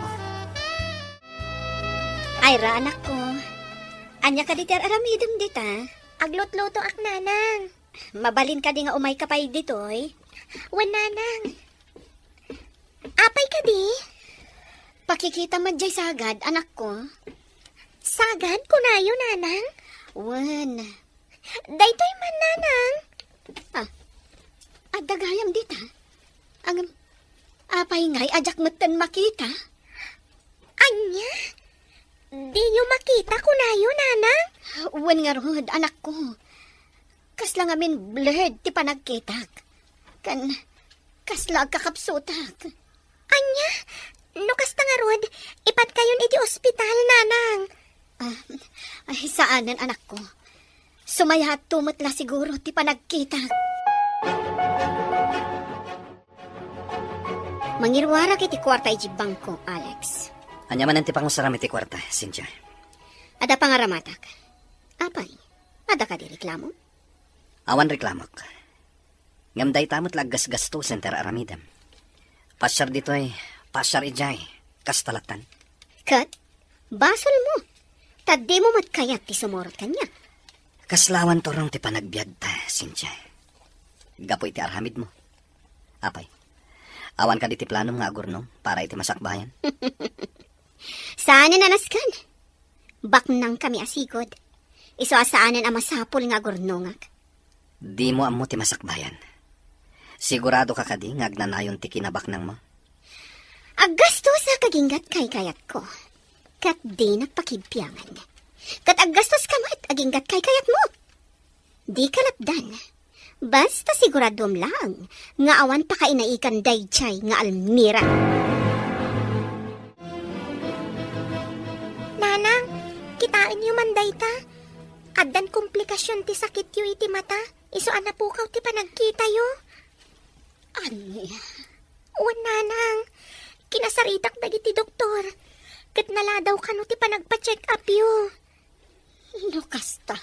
Ayra, anak ko. Anya ka diti aramidem dita? Aglutluto ak, nanang. Mabalin ka di nga umay ka pa'y ditoy? Wan, nanang. Apay ka di? Pakikita man jay sagad, anak ko. Sagad ko na yun, nanang? Wan. Daytoy man, nanang. Adagayam dita. Ang apay ngay, ajak matan makita. Anya? Di nyo makita ko na yun, nanang? Wan nga rod, anak ko. Kasla nga min blurred ti panagkitak. Kasla kakapsutak. Anya? No kasta nga rod, ipat kayon iti ospital, nanang. Ay, saanan, anak ko? Sumaya at tumutla siguro ti panagkitak. Mangirwara kiti kwarta iti bangko, Alex. Anya man ti pangusarami ti kwarta, Cynthia. Ada pangaramatak. Apay, ada ka di reklamo? Awan reklamok. Ngamday tamot laggas gasto center aramidam. Pasyar dito'y, pasyar ijay, kastalatan. Kat, basol mo. Taddi mo matkayat ti sumorot kanya. Kaslawan torong ti panagbiag ta, Cynthia. Gapoy ti arhamid mo. Apay, awan ka di ti plano nga agurno para iti masakbayan. Saanan anaskan? Baknang kami asigod. Iso asaanan ang masapol nga gurnongak. Di mo amo ti masakbayan. Sigurado ka kadi nga agnanayon ti kinabaknang mo. Aggasto sa kaginggat kay kayat ko. Kat di nagpakibpiangan. Kat aggastos ka mo at aginggat kay kayat mo. Di kalapdan. Basta siguradom lang nga awan pa kainaikan daychay nga Almira. Nanang, kitain yu man dayta. Addan komplikasyon ti sakit yu iti mata. Iso anapukaw ti panagkita yu. Anya? Wan, nanang. Kinasaritak dagiti doktor. Kat naladaw ka no ti panagpa-check up yo. No, kasta.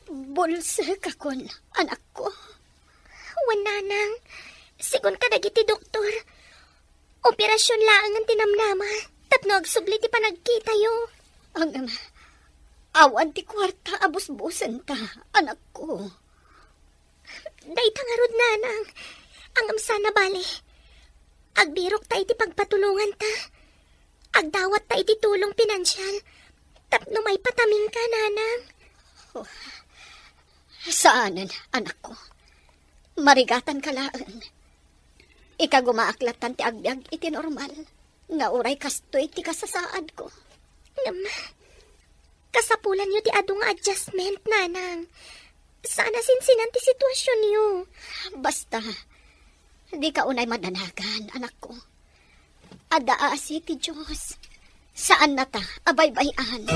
Bulsa ka kon, anak ko. Wananang, sigon ka dagiti doktor. Operasyon laang ang tinamnama. Tapno agsubli ti panagkita yo. Ang awan ti kwarta abus-busan ta, anak ko. Day tangarod nanang. Ang amsa na bale. Agbirok ta iti pagpatulungan ta. Agdawat ta iti tulong pinansyal. Tapno may pataming ka, nanang. Saanan, anak ko? Marigatan ka laan. Ika gumaaklatan ti agbyag iti normal. Nga uray kasto iti kasasaad ko. Kasapulan nyo ti adong adjustment, nanang. Sana sinsinan ti sitwasyon nyo. Basta, di ka unay madanagan, anak ko. Adaasi ti Diyos. Saan na ta, abay-bayan?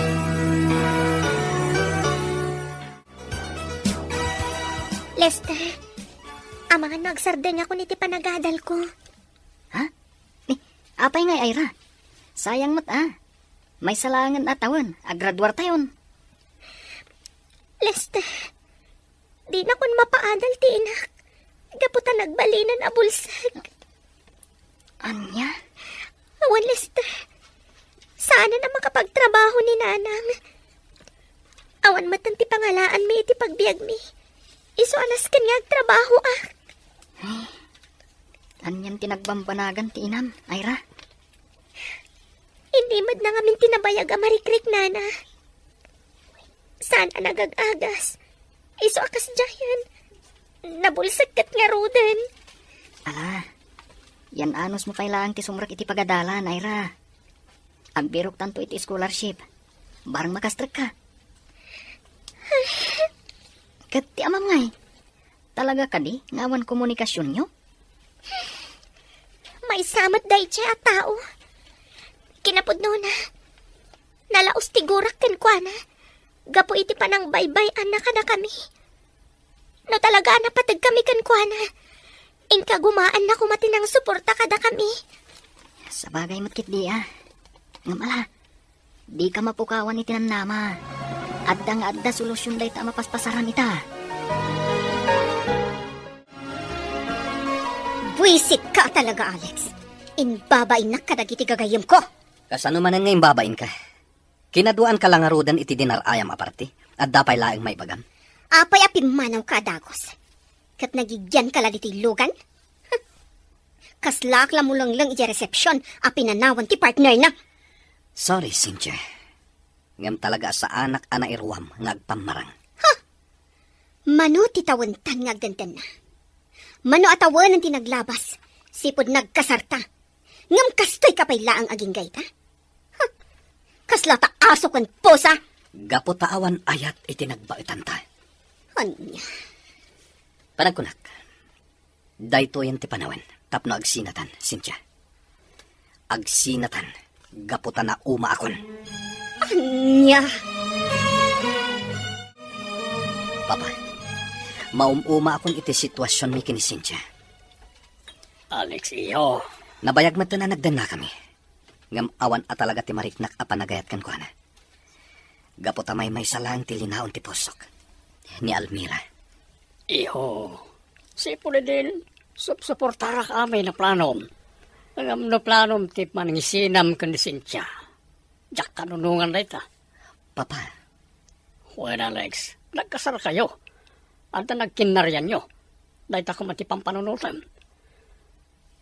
Lester, amangan magsardeng ako niti panagadal ko. Ha? Apay nga, Ira. Sayang mat, May salangan atawan. Agradwar tayon. Lester, di na kun mapaadal ti inak. Gaputa nagbalinan a bulsag. Anya? Awan, Lester. Sana na makapagtrabaho ni nanang. Awan matan ti pangalaan mi iti pagbiag mi. Iso alas kan nga agtrabaho Anyan tinagbambanagan ti inam, Ira. Hindi mad na ngamin tinabayag a marikrik, nana. Sana nagagagas. Iso akas jayan. Nabulsag kat nga ruden. Ala, yan anos mo kailangan ti sumrak iti pagadalan, Ira. Agbirok tanto iti scholarship. Barang makastrek ka. Kat ti amam ngay. Talaga ka di, ngawan komunikasyon nyo? May samat day siya at tao. Kinapudno na. Nalaos tigurak ken kuana. Gapo iti panang baybay anak na kami. No talaga napatag kami ken kuana. Inka gumaan na kumatinang suporta kada kami. Sa bagay matkit di Ngamala, di ka mapukawan iti namnama. Adda nga adda solusyon day ta mapaspasaran ita. Buisit ka talaga, Alex. Inbabain na kadagiti gagayam ko. Kasano man ngayon babain ka? Kinaduan ka lang arudan iti dinarayam aparte at dapay laing may bagam. Apay apimanaw ka, Dagos. Kat nagigyan ka lang iti lugan? Kaslak lang mo lang iti resepsyon a pinanawan ti partner na. Sorry, Cynthia. Ngam talaga sa anak ana irwam ngagpamarang. Mano ti tawantan ngagdandan na. Mano atawanan ti naglabas. Sipod nagkasarta. Ngam kastoy kapay laang aging gayta. Kasla ta aso kan posa. Gapo taawan ayat iti nagbaitan ta. Anya. Panagkunak. Dayto yan ti panawan. Tapno agsinatan, Cynthia. Agsinatan. Gapo ta na uma akon. Anya. Papa, maumuma akon iti sitwasyon mi kini Cynthia. Alex, iyo. Nabayag mata na nagdan na kami. Ngam awan at talaga ti mariknak a panagayat kan ko na. Gapo ta may salang ti linaon ti posok. Ni Almira. Iyo. Sipo na din. Suportara kami na planom. Ang na planom ti manangisinam kan ni Cynthia. Diyak kanunungan na ita. Papa, Well, Alex, nagkasar kayo. At nagkinaryan nyo. Dahil ako mati pampanunutan.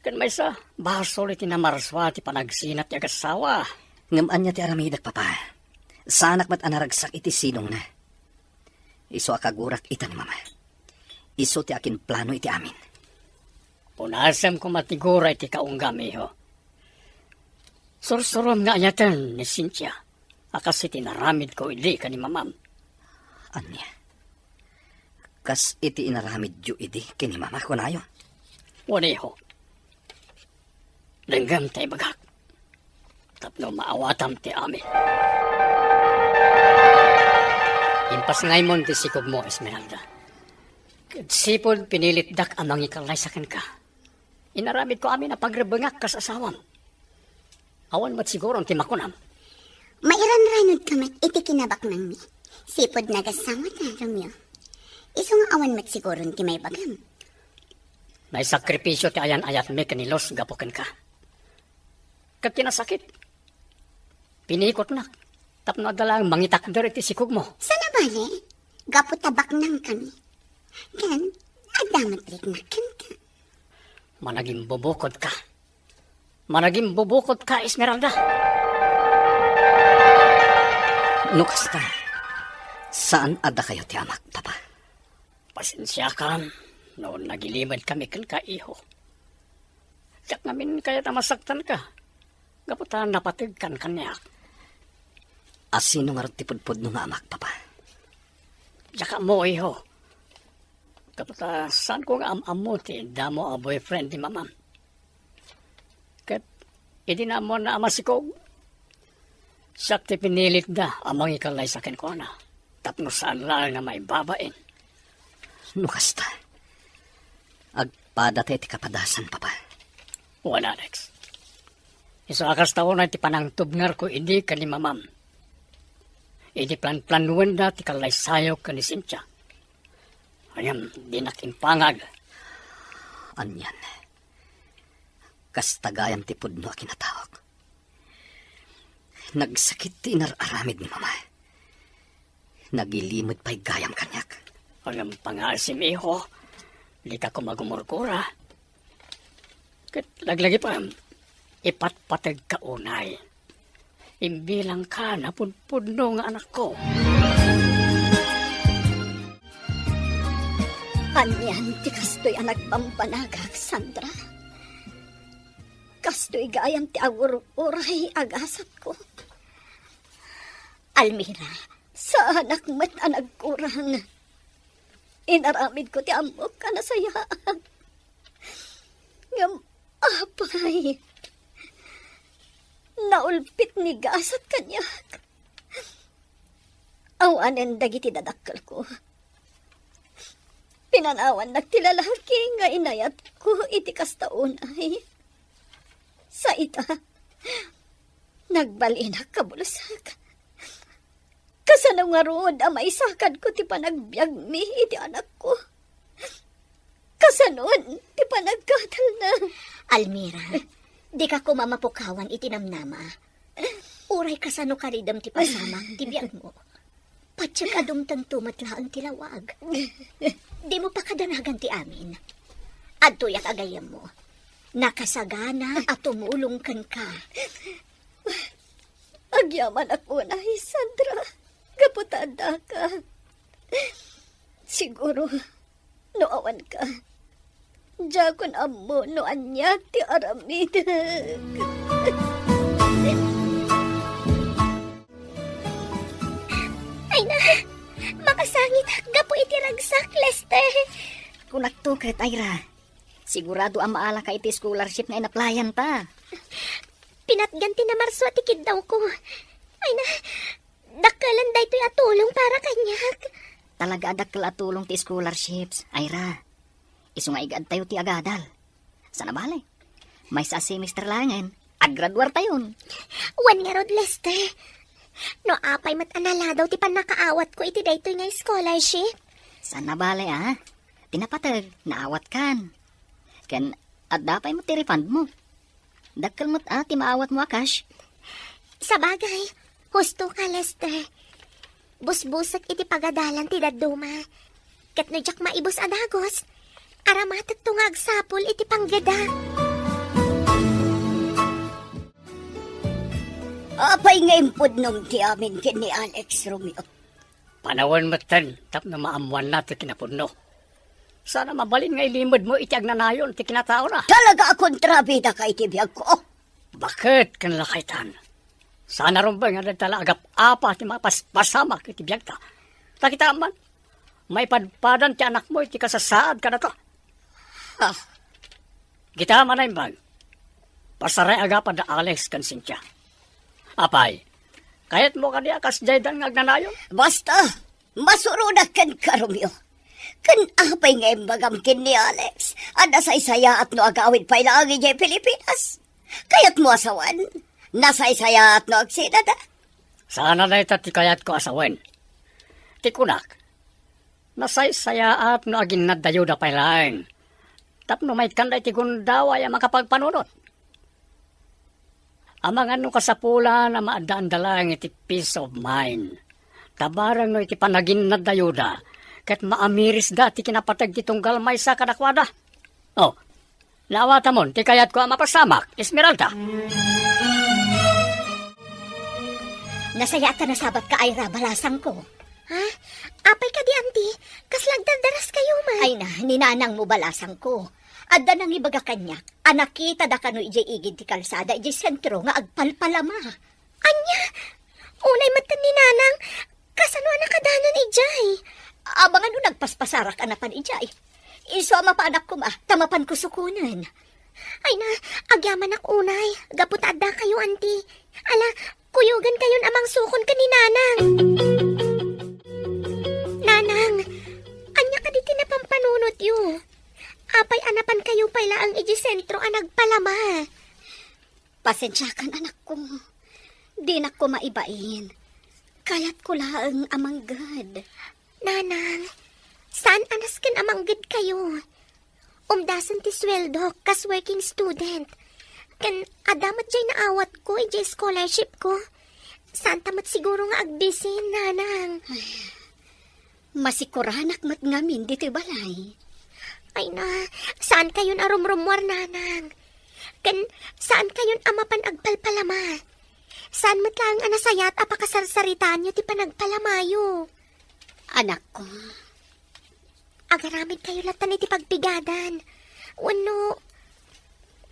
Kan may sa baso ulit na marswa ti panagsinat ti agasawa. ngam anya ti aramidak papa. Sa anak mat anaragsak iti sinong na. Iso akagurak ita ni mama. Iso ti akin plano iti amin. Punasam ko matigura iti kaunggami ho. Sursurom nga anyatan ni Cynthia. Akas iti naramid ko ili ka ni mamam. Anya. Kas iti inaramid yu idi kini mama ko na ayo. Wani ho. Lenggam tay bagak. Tapno maawatam ti amin. Impas ngay mon ti sikob mo, Esmeralda. Sipod pinilit dak amang ikalay sa ka. Inaramid ko amin na pagrebengak kas asawam. Awan mat siguro ti makunam. Mairan-ranod ka mat iti kinabak nang mi. Sipod nagasama na, Romeo. Iso nga awan mat siguro ti may bagam. May sakripisyo ti ayan ayat mi kanilos gapuken ka. Kat kinasakit. Pinikot na. Tapno adalang mangitakder iti sikog mo. Sana bale, gapo tabak nang kami. Kan, adamat rin na kan ka. Managing bubukod ka. Managing bubukod ka, Esmeralda. Nukas ka. Saan ada kayo ti amak, papa? Pasensya ka. Noon nagilimad kami kan ka, iho. Yak namin kaya masaktan ka. Gaputan napatig kan kanyak. Asino nga rin tipudpud nung amak, papa? Yaka mo, iho. Kaputa, saan ko nga am-amo ti damo a boyfriend ni mamam. Kat, hindi na mo na amasikog. Siya ti pinilit da amang ikalay sa akin ko na. Tapno saan lang na may babain. Nukas ta. Agpada tayo ti kapadasan, papa. Wala, Alex. Isa akas taon na ti panangtubngar ko hindi ka ni mamam. Hindi plan-planuan na ti kalay sayo ka ni Cynthia. Ayam, di nakimpangag. Anyan. Kastagayam ti pudno a kinatawag. Nagsakit ti inararamid ni mama. Nagilimod pa'y gayam kanyak. Ayam pangasim, iho. Di ka ko magumurkura. Kat laglagi pa, ipatpatag ka unay. Imbilang ka na pudpudno nga anak ko. Anyan, ti kastoy ang nagpampanagag, Sandra. Kastoy gayam ti agur-uray agasat ko. Almira, sa anak mat ang nagkurang. Inaramid ko ti amok ka na sayaan. Ngam, apay. Naulpit ni gasat kanyak. Awanen dagiti dadakkel ko. Pinanawan nagtilalaki nga inayat ko iti kastaunay. Sa ita, nagbalinak kabulusak. Kasano nga rood ang maisakad ko ti panagbiag mi iti anak ko. Kasanon ti panagkatal na. Almira, di ka ko mamapukawan iti namnama. Uray kasano karidam ti pasamang ti biyag mo. Patsag adumtang tumatlaan ti lawag. Di mo pa kadanagan ti amin. Adtoyak agayam mo. Nakasagana at tumulong kan ka. Agyaman ako na, Sandra. Kaputada ka. Siguro, noawan ka. Diyakon amo no anya ti aramid. Ay na, makasangit. Gapo iti ragsak, Lester. Kung nagtukat, Ira, sigurado ang maala ka iti scholarship nga inaplayan ta. Pinatganti na Marso at ikid daw ko. Ay na, dakalan da ito'y atulong para kanyak. Talaga adakkel atulong ti scholarships, Ira. Isu nga igad tayo ti agadal. Sana bale? May sa semester langen, aggraduar tayon. Wan nga rod, Lester. No apay mat anala daw ti panakaawat ko iti daytoy nga scholarship. Sana bale tinapatag, naawat kan. Ken, adapay mo ti refund mo. Dakkel mo't ti maawat mo cash. Sa bagay, husto ka, Lester. Busbusak iti pagadalan ti daduma. Kat no jak maibos adagos, aramatag tungag sapol iti panggada. Apay nga impudnom ti amin kin ni Alex, Romeo. Panawan matan, tap na maamuan natin kinapudno. Sana mabalin nga ilimod mo iti agnanayon ti kinatao na. Talaga akong trabida ka iti biyag ko. Bakit kan lakaitan? Sana rin ba nga nagtalagap apa ti mapasama iti biyag ka? Takita man, may padpadan ti anak mo iti kasasaad ka na to. Ha? Kita man ay bag. Pasaray agapan da Alex kan Cynthia. Apay, kahit mo kaniya kasjaydan nga agnanayon? Basta, masurunak kan ka, Romeo. Kan apay nga imbagam kin ni Alex. Ada sa isaya at no agawid pa ilangi niya Pilipinas. Kaya't mo asawan. Nasaysayat no agsida da. Sana na ita ti kayat ko asawen. Ti kunak. Nasaysaya at no agin nadayo da pailain. Tapno may kanday ti gundawa ya makapagpanunot. Amang ano kasapula na maadaan dalang iti peace of mind. Tabarang no iti panagin nadayo da. Kat maamiris da ti kinapatag ti tunggal may sa kadakwada. Oh, nawata mon, ti kayat ko ang mapasamak, Esmeralda. Nasayata na sabat ka ayra balasang ko. Ha? Apay ka di, auntie. Kaslagdadaras kayo, man. Ay na, ninanang mo balasang ko. Adda nang ibaga kanyak, anakita da kano ijay igid ti kalsada, ijay sentro nga agpalpalama. Anya? Unay matan ni nanang. Kasano nakadanan ijay? Abangan no nagpaspasarak anapan ijay. Iso ama pa anak ko tamapan ko sukunan. Ay na, agyaman ak unay. Gaputadda kayo, auntie. Ala, kuyugan kayon amang sukon ka ni nanang. Nanang, anya ka di tinapampanunot yu. Apay anapan kayo pala ang ijisentro ang nagpalama. Pasensyakan anak ko. Di na ko maibain. Kayat ko lang amang gad. Nanang, saan anaskan amanggid kayo? Umdasan ti sweldo, kas working student. Kan adamat jay naawat ko, ijay scholarship ko. Saan tamat siguro nga agbisin, nanang? Masikuranak mat ngamin dito balay. Ay na, saan kayon arumrumwar, nanang? Kan saan kayon amapan agpalpalama? Saan matlang anasayat apakasarsaritaan nyo ti panagpalamayo? Anak ko, Agaramid kayo latan iti pagpigadan. Wano,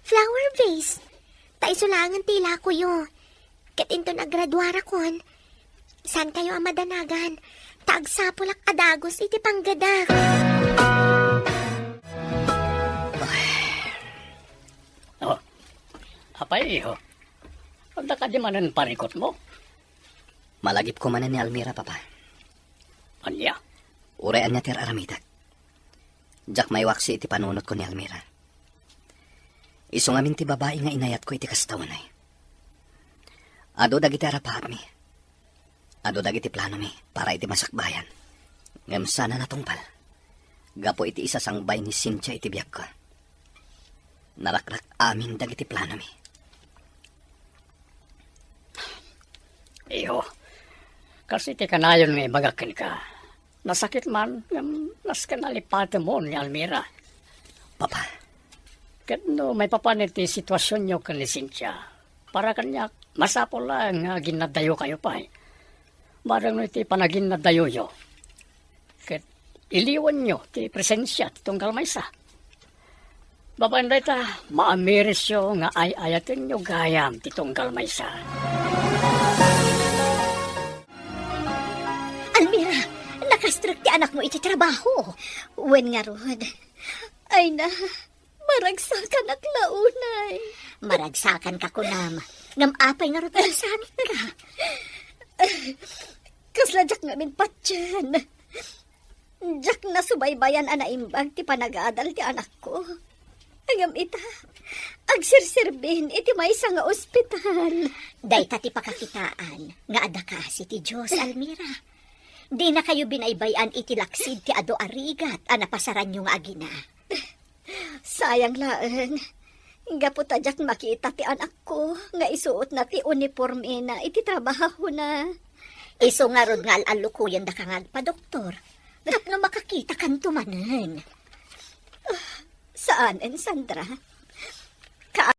flower vase. Taisulangan tila ko yo. Ket inton agradwara kon. San kayo amadanagan? Taagsapulak adagos iti panggadak. Oh, apay iho. Pagda ka di manan parikot mo. Malagip ko manan ni Almira, papa. Anya, Urean niya tir aramidak. Jak may waksi iti panunot ko ni Almira. Iso ngamin ti babae nga inayat ko iti kastawanay. Ado dagiti arapaat mi. Ado dagiti plano mi para iti masakbayan. Ngem sana natungpal. Gapo iti isasangbay ni Cynthia iti biyak ko. Narakrak amin dagiti plano mi. iho. Kasi ti kanayon nga ibagakin ka. Nasakit man, naskan alipate mo ni Almira. Papa, Kat no, may papanit ti sitwasyon nyo kan ni Cynthia. Para kanya, masapol lang nga ginadayo kayo pa eh. Marang no iti panagin na dayo yo. Kat iliwan nyo ti presensya ti tunggal maysa. Babanday ta, maamiris yo nga ay-ayatin nyo gayam ti tunggal maysa. Almira, nakastruk ti anak mo iti trabaho. Wen nga rod. Ay na, maragsakan ak launay. Maragsakan ka kunam. Ngam apay nga rod saan ka. Kasladyak nga min patyan. Jak na subaybayan anaimbag ti panag-aadal ti anak ko. Agam ita, agsirsirben iti may nga ospital. Dayta ti pakakitaan, nga ada ka si ti Diyos, Almira. Di na kayo binaybayan iti laksid ti ado arigat, anapasaran nyo nga agina. Sayang laan, gaputa jak makita ti anak ko, nga isuot na ti uniforme na iti trabaho na. Iso nga rod nga alalukuyan da ka nga pa, doktor. Tapno makakita kan tumanan. Saan, Sandra?